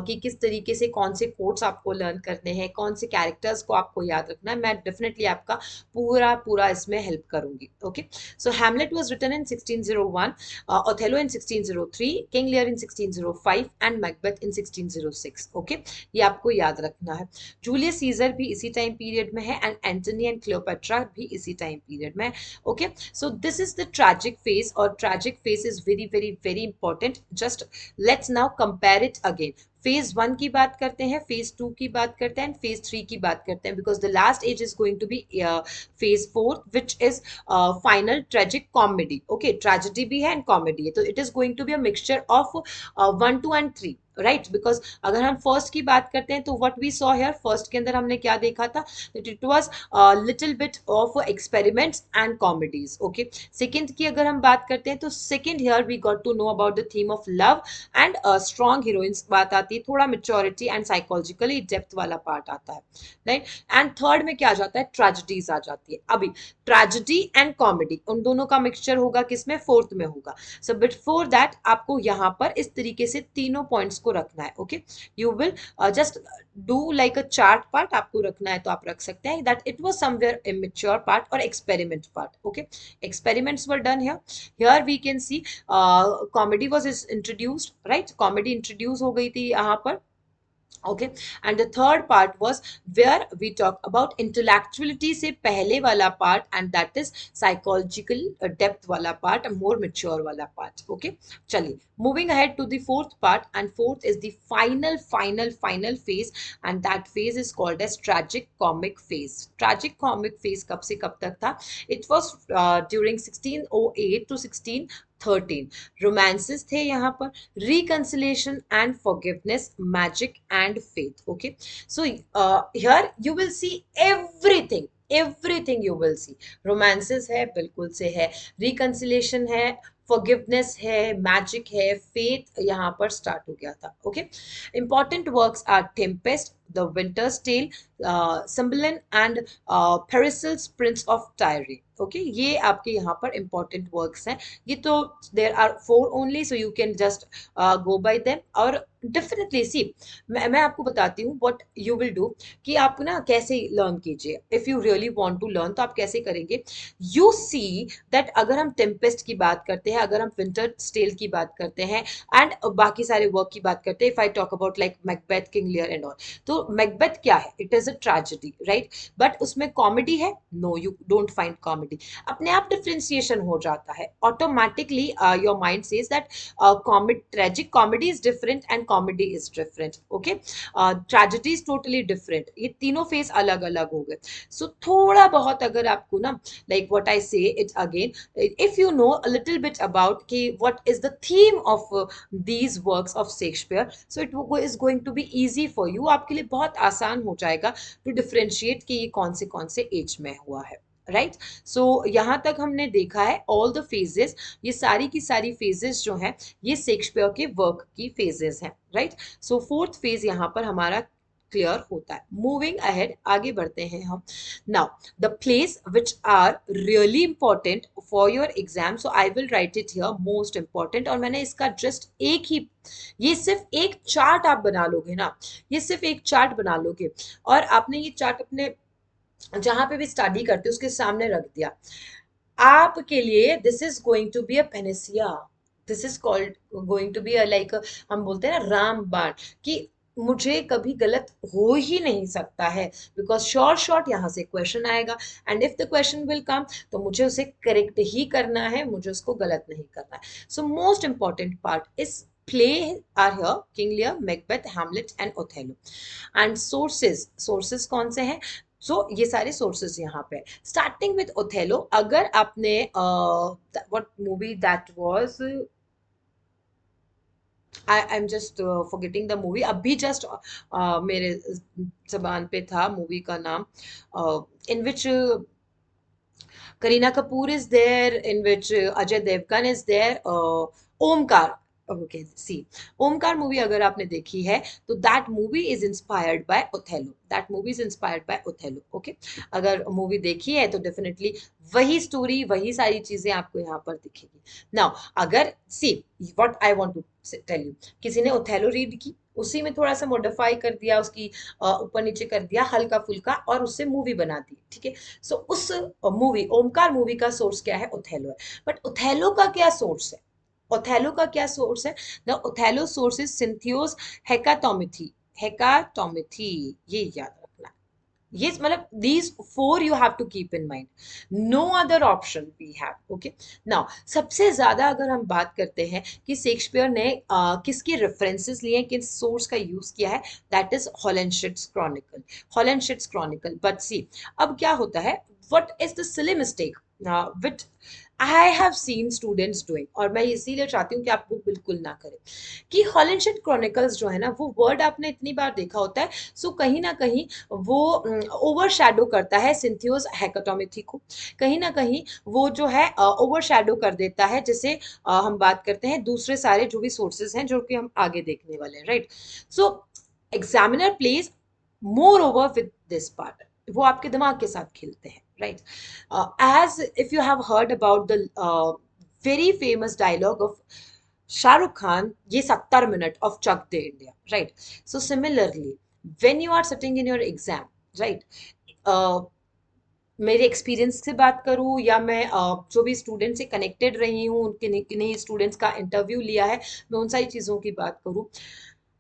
Speaker 1: कि किस तरीके से कौन से कोट्स आपको लर्न करने हैं, कौन से कैरेक्टर्स को आपको याद रखना है, मैं डेफिनेटली आपका पूरा पूरा इसमें हेल्प करूंगी, okay. So Hamlet was written in 1601, Othello in 1603, King Lear in 1605 and Macbeth in 1606, okay. ये आपको याद रखना है। जूलियस सीजर भी इसी टाइम पीरियड में है एंड एंटनी एंड क्लियोपेट्रा भी इसी टाइम पीरियड में, okay. so this is the tragic phase, or tragic phase is very very very important. Just let's now compare it again. Phase one की बात करते हैं, फेज टू की बात करते हैं, फेज थ्री की बात करते हैं, because the last age is going to be phase fourth which is final tragic comedy. Okay, tragedy भी है एंड कॉमेडी है, तो it is going to be a mixture of one two and three, right. Because अगर हम फर्स्ट की बात करते हैं तो what we saw here, first के अंदर हमने क्या देखा था, that it was little bit of experiments and comedies. Okay, second की अगर हम बात करते हैं तो second here we got to know about the theme of love and strong heroines बात आती है, थोड़ा मेच्योरिटी एंड साइकोलॉजिकली डेप्थ वाला पार्ट आता है, राइट. एंड थर्ड में क्या आ जाता है, ट्रेजेडीज आ जाती है. अभी ट्रेजेडी एंड कॉमेडी उन दोनों का मिक्सचर होगा किसमें, फोर्थ में होगा. सो बिफोर दैट आपको यहाँ पर इस तरीके से तीनों पॉइंट्स को रखना है. Okay, you will just do like a chart part, आपको रखना है तो आप रख सकते हैं that it was somewhere immature part और experiment part. Okay, experiments were done here. Here we can see comedy was introduced, right. comedy introduce हो गई थी यहाँ पर. Okay, and the third part was where we talk about intellectuality से पहले वाला part, and that is psychological depth वाला part, more mature वाला part. Okay, चलिए moving ahead to the fourth part, and fourth is the final phase, and that phase is called as tragic comic phase. Tragic comic phase कब से कब तक था, it was during 1608 to 1613. Romances थे यहाँ पर, reconciliation and forgiveness, magic and faith. Okay, so here you will see everything you will see. romances है, बिल्कुल से है, reconciliation है, forgiveness है, magic है, faith यहाँ पर स्टार्ट हो गया था. Okay, important works are Tempest, The Winter's Tale, Cymbeline and Paracelsus, Prince of Tyre. Okay, ये आपके यहाँ पर इंपॉर्टेंट वर्क्स हैं. ये तो there are four only, so you can just go by them. और डेफिनेटली सी, मैं आपको बताती हूँ व्हाट यू विल डू, कि आप ना कैसे लर्न कीजिए. If you really want to learn तो आप कैसे करेंगे, यू सी दैट अगर हम टेम्पेस्ट की बात करते हैं, अगर हम विंटर स्टेल की बात करते हैं एंड बाकी सारे वर्क की बात करते हैं, if I talk about like Macbeth, King Lear and all, तो मैकबेथ क्या है, it is a tragedy, right. But उसमें कॉमेडी है, no you don't find comedy. अपने आप डिफरेंशिएशन हो जाता है automatically. Your mind says that tragic comedy is different and comedy is different. Okay, tragedy is totally different. ये तीनों फेस अलग अलग हो गए. सो थोड़ा बहुत अगर आपको ना, like what I say it again, if you know a little bit about कि what is the theme of these works of Shakespeare, so it is going to be easy for you. आपके लिए बहुत आसान हो जाएगा टू डिफरेंशिएट कि ये कौन से एज में हुआ है, राइट. सो यहाँ तक हमने देखा है ऑल द फेजेस, ये सारी की सारी फेजेस जो हैं ये शेक्सपियर के वर्क की फेजेस हैं, राइट. सो फोर्थ फेज यहाँ पर हमारा क्लियर होता है. मूविंग अहेड, आगे बढ़ते हैं हम. Now the place which are really important for your exam, so I will write it here most important. और मैंने इसका जस्ट एक ही, ये सिर्फ एक चार्ट आप बना लोगे ना, ये सिर्फ एक चार्ट बना लोगे और आपने ये चार्ट अपने जहां पे भी स्टडी करते उसके सामने रख दिया, आपके लिए this is going to be a panacea. This is called going to be a like, हम बोलते हैं ना रामबाण, कि मुझे कभी गलत हो ही नहीं सकता है, बिकॉज शॉर्ट यहाँ से क्वेश्चन आएगा and if the question will come तो मुझे उसे करेक्ट ही करना है, मुझे उसको गलत नहीं करना है. So most important part is play are here, King Lear, Macbeth, Hamlet and Othello. And sources कौन से हैं, सो ये सारे सोर्सेस यहाँ पे. स्टार्टिंग विद ओथेलो, अगर आपने what movie that was, I am just forgetting the movie, अभी जस्ट मेरे जबान पे था मूवी का नाम, in which Kareena Kapoor is there, in which Ajay Devgan is there, Omkara. Okay, see, Omkara movie अगर आपने देखी है तो that movie is inspired by Othello. That movie is inspired by Othello. Okay, अगर मूवी देखी है तो डेफिनेटली वही स्टोरी, वही सारी चीजें आपको यहाँ पर दिखेगी. नाउ अगर see what I want to tell you, किसी ने ओथेलो रीड की, उसी में थोड़ा सा मॉडिफाई कर दिया, उसकी ऊपर नीचे कर दिया हल्का फुल्का और उससे मूवी बना दी, ठीक है. सो उस मूवी, ओमकार मूवी का सोर्स क्या है, ओथेलो है. बट ओथेलो का क्या सोर्स है, ओथेलो का क्या सोर्स है, द ओथेलो सोर्स इज सिंथियोस हेकाटोमिथी. हेकाटोमिथी, ये याद रखना, ये मतलब these four you have to keep in mind. No other option we have. Okay. Now सबसे ज्यादा अगर हम बात करते हैं कि शेक्सपियर ने किसकी रेफरेंसेस लिए हैं, किस सोर्स का यूज किया है, that is Holinshed's chronicle. Holinshed's chronicle. But see, अब क्या होता है, what is the silly mistake which I have seen students doing, और मैं इसीलिए चाहती हूँ कि आप वो बिल्कुल ना करें, कि हॉलनशिट क्रॉनिकल्स जो है ना, वो वर्ड आपने इतनी बार देखा होता है, सो कहीं ना कहीं वो ओवर शैडो करता है सिंथियोस हेकाटोमेथी को, कहीं ना कहीं वो जो है ओवर शैडो कर देता है, जैसे हम बात करते हैं दूसरे सारे जो भी सोर्सेज हैं जो कि हम आगे देखने वाले हैं, right. So examiner plays more over with this part, वो आपके दिमाग के साथ खेलते हैं, right. As if you have heard about the very famous dialogue of Shahrukh Khan, ye 70 minute of Chak De India, right? So similarly, when you are sitting in your exam, right? Uh, मेरे एक्सपीरियंस से बात करूँ या मैं जो भी स्टूडेंट से कनेक्टेड रही हूँ, उनके किन्हीं स्टूडेंट्स का इंटरव्यू लिया है, मैं उन सारी चीज़ों की बात करूँ,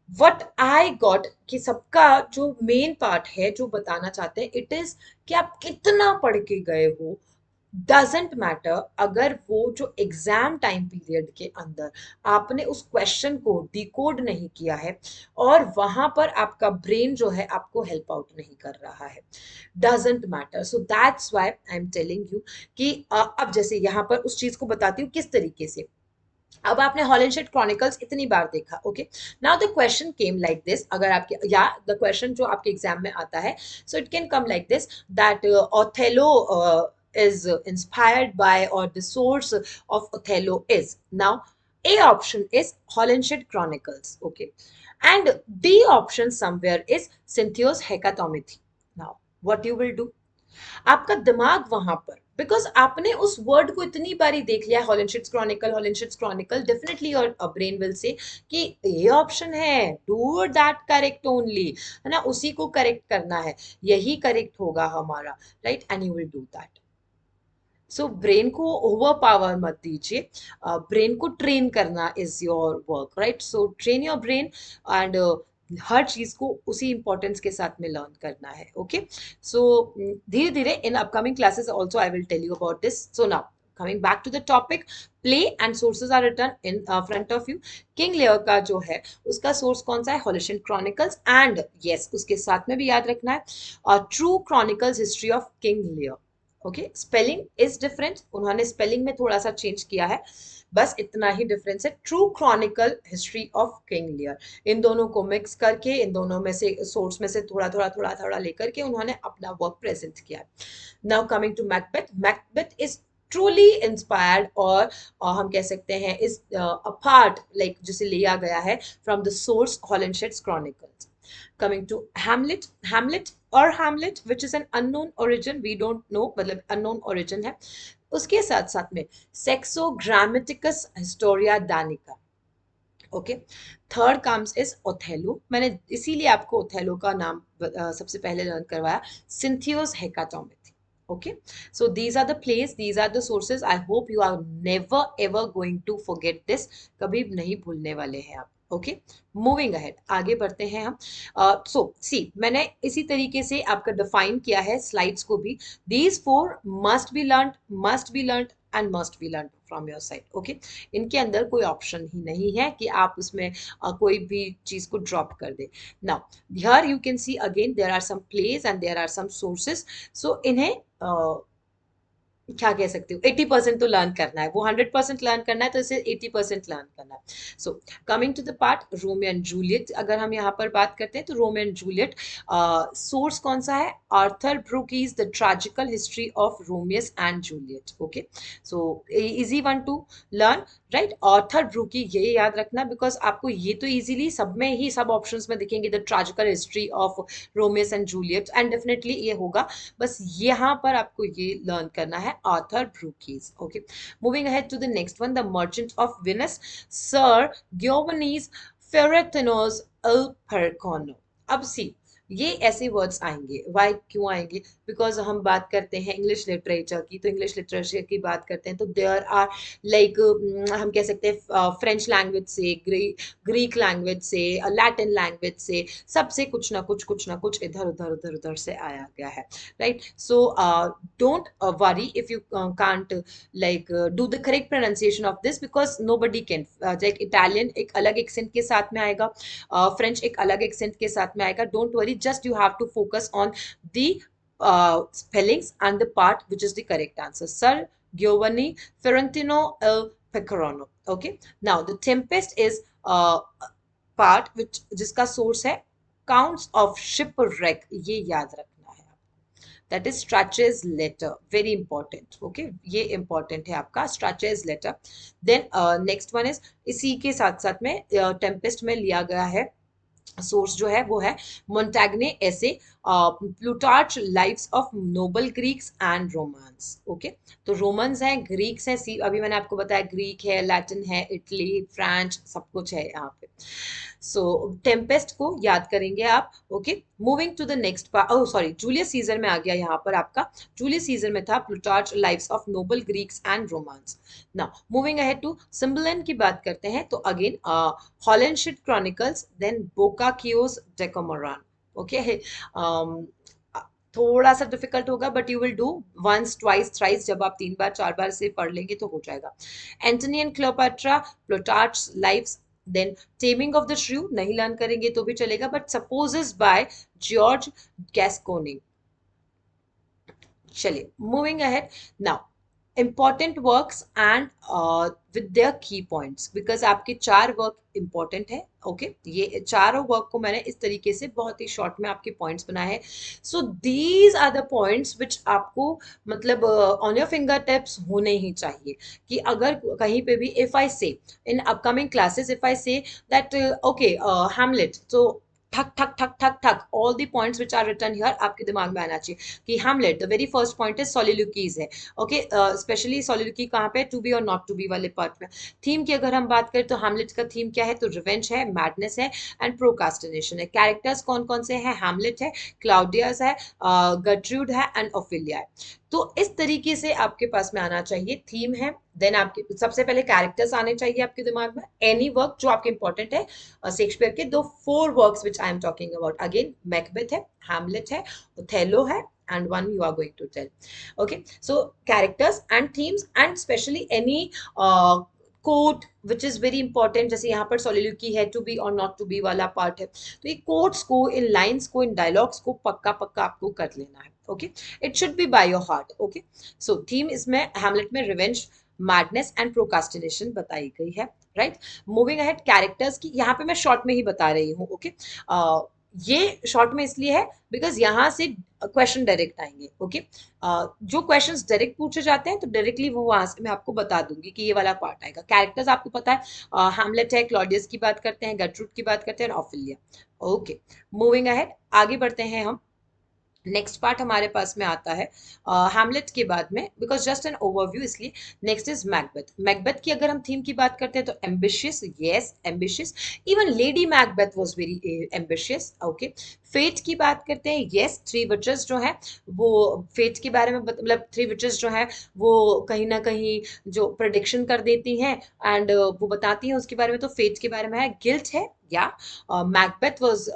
Speaker 1: वट आई गॉट कि सबका जो मेन पार्ट है जो बताना चाहते हैं, इट इज कि आप कितना पढ़ के गए हो डजेंट मैटर, अगर वो जो एग्जाम टाइम पीरियड के अंदर आपने उस क्वेश्चन को डिकोड नहीं किया है और वहां पर आपका ब्रेन जो है आपको हेल्प आउट नहीं कर रहा है, doesn't matter. So that's why I am telling you कि अब जैसे यहाँ पर उस चीज को बताती हूँ किस तरीके से. अब आपने हॉलनशिट क्रॉनिकल्स इतनी बार देखा, okay. Now the question came like this, अगर आपके या द क्वेश्चन जो आपके एग्जाम में आता है, so it can come like this, that Othello is inspired by, or the source of Othello is. Now, A option is Holinshed Chronicles, okay, and B option somewhere is Cynthios Hecatomythi. Now, what you will do? आपका दिमाग वहां पर, बिकॉज आपने उस वर्ड को इतनी बारी देख लिया, Holinshed's chronicle, Holinshed's chronicle, definitely your brain will say कि ये ऑप्शन है, डू दैट करेक्ट ओनली, है ना, उसी को करेक्ट करना है, यही करेक्ट होगा हमारा, right, and you will do that. So brain को ओवर पावर मत दीजिए, ब्रेन को ट्रेन करना is your work, right. So train your brain and हर चीज को उसी इंपॉर्टेंस के साथ में लर्न करना है, ओके. सो धीरे धीरे in upcoming classes also I will tell you about this. So now coming back to the topic, play and sources are written in front of you. King Lear का जो है उसका सोर्स कौन सा है, हॉलिशियन क्रॉनिकल्स, एंड यस उसके साथ में भी याद रखना है true chronicles history of King Leir. Okay, spelling is different, उन्होंने स्पेलिंग में थोड़ा सा चेंज किया है, बस इतना ही डिफरेंस है. True chronicle history of King Lear, इन दोनों को मिक्स करके, इन दोनों में से सोर्स में से थोड़ा थोड़ा थोड़ा थोड़ा लेकर के उन्होंने अपना वर्क प्रेजेंट किया. Now coming to Macbeth, Macbeth is truly inspired, और हम कह सकते हैं इज अ पार्ट लाइक जिसे लिया गया है from the source Holinshed's chronicles. Coming to Hamlet, Hamlet or Hamlet, which is an unknown origin, we don't know, मतलब unknown origin है. उसके साथ साथ में Saxo Grammaticus Historia Danica. Okay. Third comes is Othello, मैंने इसीलिए आपको ओथेलो का नाम सबसे पहले लर्न करवाया, सिंथियोस हेकाटोमेथी. Okay, so these are the plays, these are the sources. I hope you are never ever going to forget this, कभी नहीं भूलने वाले हैं आप. ओके, मूविंग अहेड, आगे बढ़ते हैं हम. सो सी, मैंने इसी तरीके से आपका डिफाइन किया है स्लाइड्स को भी. These four must be learn, must be learn and must be learn from your side. Okay, इनके अंदर कोई ऑप्शन ही नहीं है कि आप उसमें कोई भी चीज को ड्रॉप कर दे. Now here you can see again there are some plays and there are some sources. So इन्हें क्या कह सकती हूँ, 80% तो लर्न करना है, वो 100% लर्न करना है, तो इसे 80% लर्न करना है. So coming to the part Romeo and Juliet, अगर हम यहाँ पर बात करते हैं तो रोमियो एंड जूलियट सोर्स कौन सा है, Arthur Brooke's the tragical history of Romeus and Juliet. Okay, so easy one to learn, right. Arthur Brooke, ये याद रखना, बिकॉज आपको ये तो इजीली सब में ही, सब ऑप्शंस में दिखेंगे, the tragical history of Romeus and Juliet, and definitely ये होगा, बस यहाँ पर आपको ये लर्न करना है, Arthur Brookies. Okay, moving ahead to the next one, The Merchant of Venice, Sir Giovanni Ferretinos il Percono. अब सी, ये ऐसे वर्ड्स आएंगे। वाई क्यों आएंगे? बिकॉज हम बात करते हैं इंग्लिश लिटरेचर की, तो इंग्लिश लिटरेचर की बात करते हैं तो देयर आर लाइक हम कह सकते हैं फ्रेंच लैंग्वेज से, ग्रीक लैंग्वेज से, लैटिन लैंग्वेज से, सबसे कुछ ना कुछ इधर उधर उधर उधर से आया गया है, right? So don't worry if you can't like do the correct pronunciation of this because nobody can like Italian एक अलग accent के साथ में आएगा, French एक अलग accent के साथ में आएगा. Don't worry, just you have to focus on the spellings and the part which is the correct answer. Sir Giovanni Ferrantino El Pecorino. Okay, now the Tempest is part which जिसका source है counts of shipwreck, ये याद रखना है. That is Strachey's letter, very important. Okay, ये important है आपका Strachey's letter. Then next one is इसी के साथ साथ में Tempest में लिया गया है सोर्स जो है वो है मोंटैग्ने ऐसे Plutarch lives of noble Greeks and Romans. Okay, तो रोमन्स हैं, ग्रीक्स हैं, सी अभी मैंने आपको बताया ग्रीक है, लैटिन है, इटली, फ्रेंच, सब कुछ है यहाँ पे. सो टेम्पेस्ट को याद करेंगे आप. Okay, moving to the next part. Oh sorry, Julius Caesar में आ गया यहाँ पर आपका. जूलियस सीजर में था Plutarch lives of noble Greeks and Romans. Now moving ahead to Cymbeline की बात करते हैं तो again Holinshed chronicles, then Boccaccio's Decameron. Okay, थोड़ा सा डिफिकल्ट होगा but you will do once twice thrice, जब आप 3 बार 4 बार से पढ़ लेंगे तो हो जाएगा. Antony and Cleopatra, Plutarch lives, then taming of the shrew नहीं लर्न करेंगे तो भी चलेगा but Supposes by George Gascoigne. चलिए moving ahead now important works and with their key points because आपके 4 वर्क इंपॉर्टेंट है. ओके, ये चारों वर्क को मैंने इस तरीके से बहुत ही शॉर्ट में आपके पॉइंट्स बनाए हैं. So these are the points which आपको मतलब ऑन योर फिंगर टिप्स होने ही चाहिए कि अगर कहीं पे भी इफ आई से इन upcoming classes if I say that okay Hamlet, तो ठक ठक ठक ठक ठक all the points which are written here आपके दिमाग में आना चाहिए कि Hamlet the very first point is soliloquies है. ओके, स्पेशली सोलिलोकी कहाँ पे, टू बी और नॉट टू बी वाले पार्ट में. थीम की अगर हम बात करें तो हैमलेट का थीम क्या है, तो रिवेंज है, मैडनेस है एंड प्रोकास्टिनेशन है. कैरेक्टर्स कौन कौन से हैं, हैमलेट है, क्लाउडियस है, गर्ट्रूड है एंड ओफिलिया है. तो इस तरीके से आपके पास में आना चाहिए. थीम है, देन आपके सबसे पहले कैरेक्टर्स आने चाहिए आपके दिमाग में, एनी वर्क जो आपके इंपॉर्टेंट है शेक्सपियर के. दो 4 works which I am talking about, again Macbeth है, हैमलेट है, ओथेलो है and one you are going to tell. Okay, so characters and themes and especially any quote which is very important. जैसे यहाँ पर soliloquy है, to be or not to be वाला पार्ट है, तो ये quotes को, इन लाइन्स को, इन डायलॉग्स को पक्का पक्का आपको कर लेना है. Okay, it should be by your heart. Okay, so theme इसमें हैमलेट में रिवेंज, मैडनेस एंड प्रोकास्टिनेशन बताई गई है. राइट, मूविंग अहेड कैरेक्टर्स की यहाँ पे मैं शॉर्ट में ही बता रही हूँ. ओके, ये शॉर्ट में इसलिए है बिकॉज यहाँ से क्वेश्चन डायरेक्ट आएंगे. ओके, जो क्वेश्चंस डायरेक्ट पूछे जाते हैं तो डायरेक्टली वो वहां से मैं आपको बता दूंगी कि ये वाला पार्ट आएगा. कैरेक्टर्स आपको पता है, हैमलेट है, क्लॉडियस की बात करते हैं, गर्ट्रूड की बात करते हैं, ऑफिलिया. ओके, मूविंग अहेड आगे बढ़ते हैं हम. नेक्स्ट पार्ट हमारे पास में आता है हैमलेट के बाद में, बिकॉज जस्ट एन ओवरव्यू, इसलिए नेक्स्ट इज मैकबेथ. मैकबेथ की अगर हम थीम की बात करते हैं तो ambitious, yes ambitious, even Lady Macbeth was very ambitious. Okay, fate की बात करते हैं, यस, 3 विचेस जो है वो फेट के बारे में मतलब 3 विचेस जो है वो कहीं ना कहीं जो प्रेडिक्शन कर देती हैं एंड वो बताती हैं उसके बारे में, तो फेट के बारे में है. गिल्ट है, या Macbeth was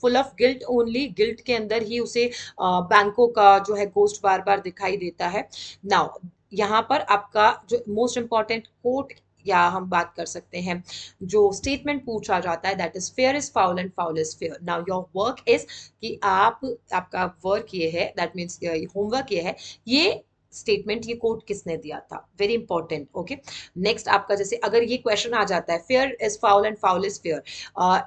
Speaker 1: full of guilt only, guilt के अंदर ही उसे बैंकों का जो है गोस्ट बार बार दिखाई देता है. नाउ यहाँ पर आपका जो मोस्ट इंपॉर्टेंट कोट या हम बात कर सकते हैं जो स्टेटमेंट पूछा जाता है, that is fair is foul and foul is fair. Now your work is कि आपका वर्क ये है, दैट मीन्स होमवर्क ये है, ये स्टेटमेंट, ये कोट किसने दिया था, वेरी इंपॉर्टेंट. ओके, नेक्स्ट आपका जैसे अगर ये क्वेश्चन आ जाता है fair is foul and foul is fair,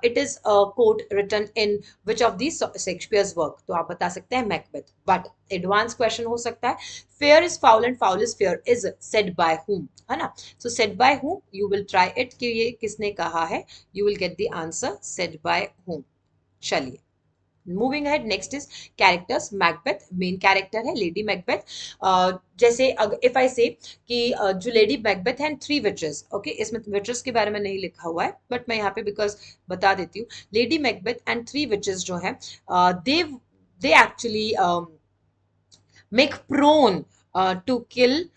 Speaker 1: it is quote written in which of the Shakespeare's work, तो आप बता सकते हैं मैकबेथ. बट एडवांस क्वेश्चन हो सकता है fair is foul and foul is fair is said by whom, है ना. So said by whom, you will try it कि ये किसने कहा है, you will get the answer said by whom. चलिए moving ahead, next is characters. Macbeth main character है, लेडी मैकबेथ. जैसे इफ आई से कि जो लेडी मैकबेथ है, थ्री विचेस. ओके, इसमें विचेस के बारे में नहीं लिखा हुआ है, बट मैं यहाँ पे बिकॉज बता देती हूँ. Lady Macbeth and three witches जो है, they actually make prone to kill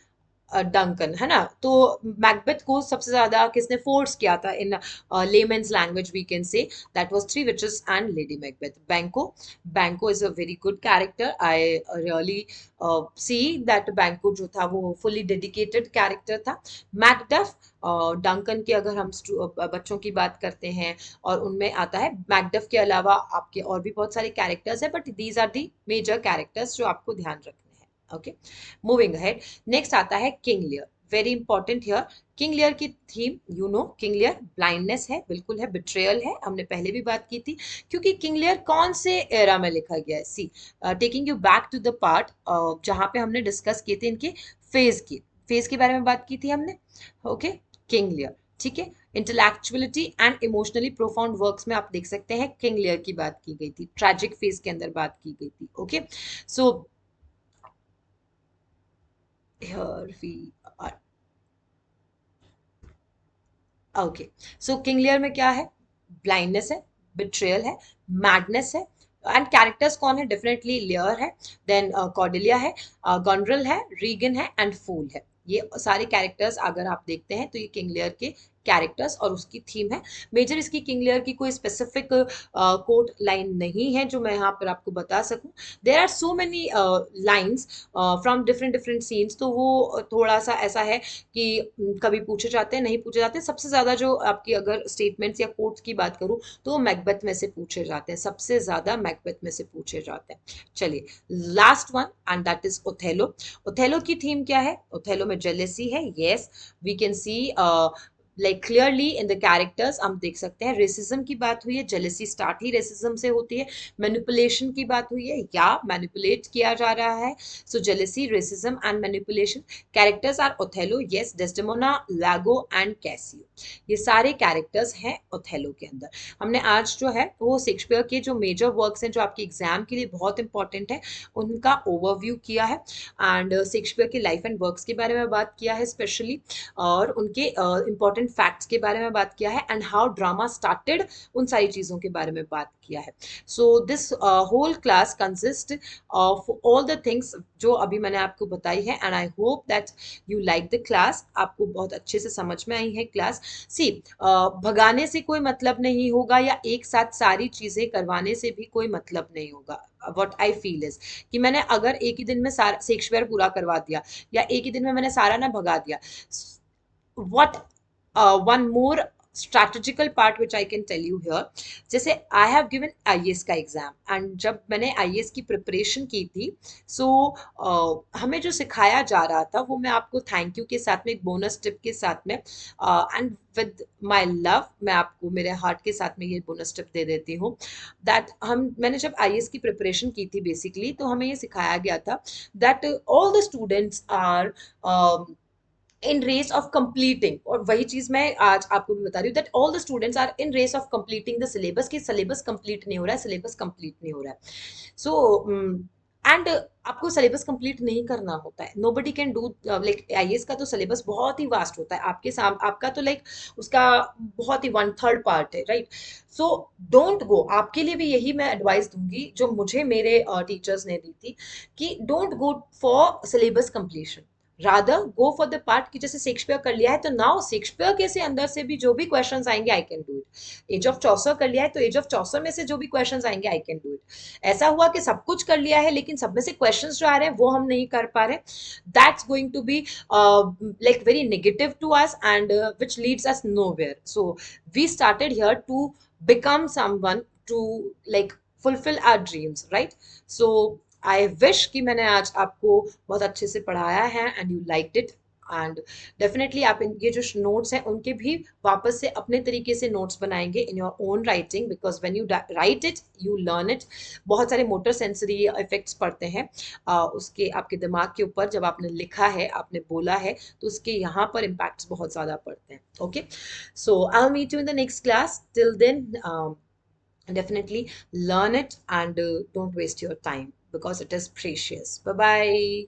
Speaker 1: Duncan, है ना. तो मैकबेथ को सबसे ज्यादा किसने फोर्स किया था in layman's language, we can say that was three witches and Lady Macbeth. Banquo, Banquo is a very good character. I really see that Banquo जो था वो फुली डेडिकेटेड कैरेक्टर था. मैकडफ, डंकन की अगर हम बच्चों की बात करते हैं और उनमें आता है. मैकडफ के अलावा आपके और भी बहुत सारे कैरेक्टर्स है, but these are the major characters जो आपको ध्यान रखने हैं. ओके, मूविंग अहेड, नेक्स्ट आता है King Lear. Very important here. King Lear की theme, you know, King Lear blindness है, बिल्कुल है, बिट्रेयल है, हमने पहले भी बात की थी. क्योंकि किंग लियर कौन से एरा में लिखा गया है, see taking you back to the part जहां पे हमने डिस्कस किए थे इनके फेज के बारे में बात की थी हमने. ओके, किंग लियर, ठीक है. Intellectuality and emotionally profound works में आप देख सकते हैं किंग लियर की बात की गई थी, ट्रैजिक फेज के अंदर बात की गई थी. Okay, so here we are. Okay, so King Lear में क्या है, ब्लाइंडनेस है, बिट्रेयल है, मैडनेस है. एंड कैरेक्टर्स कौन है, डेफिनेटली लियर है, देन कॉर्डेलिया है, गॉनड्रल है, रीगन है एंड फूल है. ये सारे कैरेक्टर्स अगर आप देखते हैं तो ये किंग लियर के कैरेक्टर्स और उसकी थीम है. मेजर इसकी किंग लियर की कोई स्पेसिफिक कोट लाइन नहीं है जो मैं यहाँ पर आपको बता सकूं. There are so many lines from different different scenes, तो वो थोड़ा सा ऐसा है कि कभी पूछे जाते हैं, नहीं पूछे जाते. सबसे ज्यादा जो आपकी अगर स्टेटमेंट्स या कोट्स की बात करूं तो मैकबेथ में से पूछे जाते हैं, सबसे ज्यादा मैकबेथ में से पूछे जाते हैं. चलिए, last one and that is Othello. Othello की थीम क्या है, ओथेलो में जेलेसी है. Yes, we can see like clearly in the characters हम देख सकते हैं. रेसिज्म की बात हुई है, जेलेसी स्टार्ट ही रेसिज्म से होती है. मैनिपुलेशन की बात हुई है, या मैनिपुलेट किया जा रहा है. So jealousy, racism and manipulation. Characters are Othello, yes, Desdemona, Iago and Cassio. ये सारे कैरेक्टर्स हैं ओथेलो के अंदर. हमने आज जो है वो शेक्सपियर के जो मेजर वर्क्स हैं जो आपके एग्जाम के लिए बहुत इंपॉर्टेंट है उनका ओवरव्यू किया है. एंड शेक्सपियर की लाइफ एंड वर्क्स के बारे में बात किया है स्पेशली, और उनके इंपॉर्टेंट फैक्ट्स के बारे में बात किया है, एंड हाउ ड्रामा स्टार्टेड, उन सारी चीज़ों के बारे में बात किया है. So this whole class consist of all the things जो अभी मैंने आपको बताई है, and I hope that you like the class. आपको बहुत अच्छे से समझ में आई है क्लास. सी, भगाने से कोई मतलब नहीं होगा या एक साथ सारी चीज़ें करवाने से भी कोई मतलब नहीं होगा. वट आई फील इज कि मैंने अगर एक ही दिन में सारा शेक्सपियर पूरा करवा दिया या एक ही दिन में मैंने सारा ना भगा दिया. What one more strategical part which I can tell you here, जैसे I have given IAS का एग्जाम, एंड जब मैंने IAS की प्रिपरेशन की थी, सो हमें जो सिखाया जा रहा था वो मैं आपको थैंक यू के साथ में, एक बोनस टिप के साथ में, एंड विद माई लव, मैं आपको मेरे हार्ट के साथ में ये बोनस टिप दे देती हूँ. दैट मैंने जब IAS की प्रिपरेशन की थी बेसिकली, तो हमें ये सिखाया गया था that all the students are in race of completing, और वही चीज मैं आज आपको भी बता रही हूँ that all the students are in race of completing the syllabus. कि सिलेबस कंप्लीट नहीं हो रहा है, सिलेबस कंप्लीट नहीं हो रहा है. सो एंड आपको सिलेबस कंप्लीट नहीं करना होता है. Nobody can do, like IAS का तो सिलेबस बहुत ही वास्ट होता है, आपके साम आपका तो लाइक उसका बहुत ही वन थर्ड पार्ट है, राइट. सो डोंट गो, आपके लिए भी यही मैं एडवाइस दूंगी जो मुझे मेरे टीचर्स ने दी थी, कि don't go for syllabus completion, rather go for the part कि जैसे शेक्सपियर कर लिया है तो नाउ शेक्सपियर के से अंदर से भी जो भी क्वेश्चंस आएंगे I can do it. As of Chaucer कर लिया है तो एज ऑफ चौसर में से जो भी क्वेश्चंस आएंगे आई कैन डू इट. ऐसा हुआ कि सब कुछ कर लिया है लेकिन सब में से क्वेश्चंस जो आ रहे हैं वो हम नहीं कर पा रहे, that's going to be like very negative to us and which leads us nowhere. So we started here to become someone to like fulfill our dreams, right? So I wish कि मैंने आज आपको बहुत अच्छे से पढ़ाया है and you liked it. And definitely आप ये जो नोट्स हैं उनके भी वापस से अपने तरीके से नोट्स बनाएंगे in your own writing, because when you right it you learn it. बहुत सारे मोटर सेंसरी इफेक्ट्स पड़ते हैं उसके आपके दिमाग के ऊपर. जब आपने लिखा है, आपने बोला है, तो उसके यहाँ पर इम्पैक्ट्स बहुत ज़्यादा पड़ते हैं. Okay, so I will meet you in the next class. Till then Definitely learn it and don't waste your time because it is precious. Bye bye.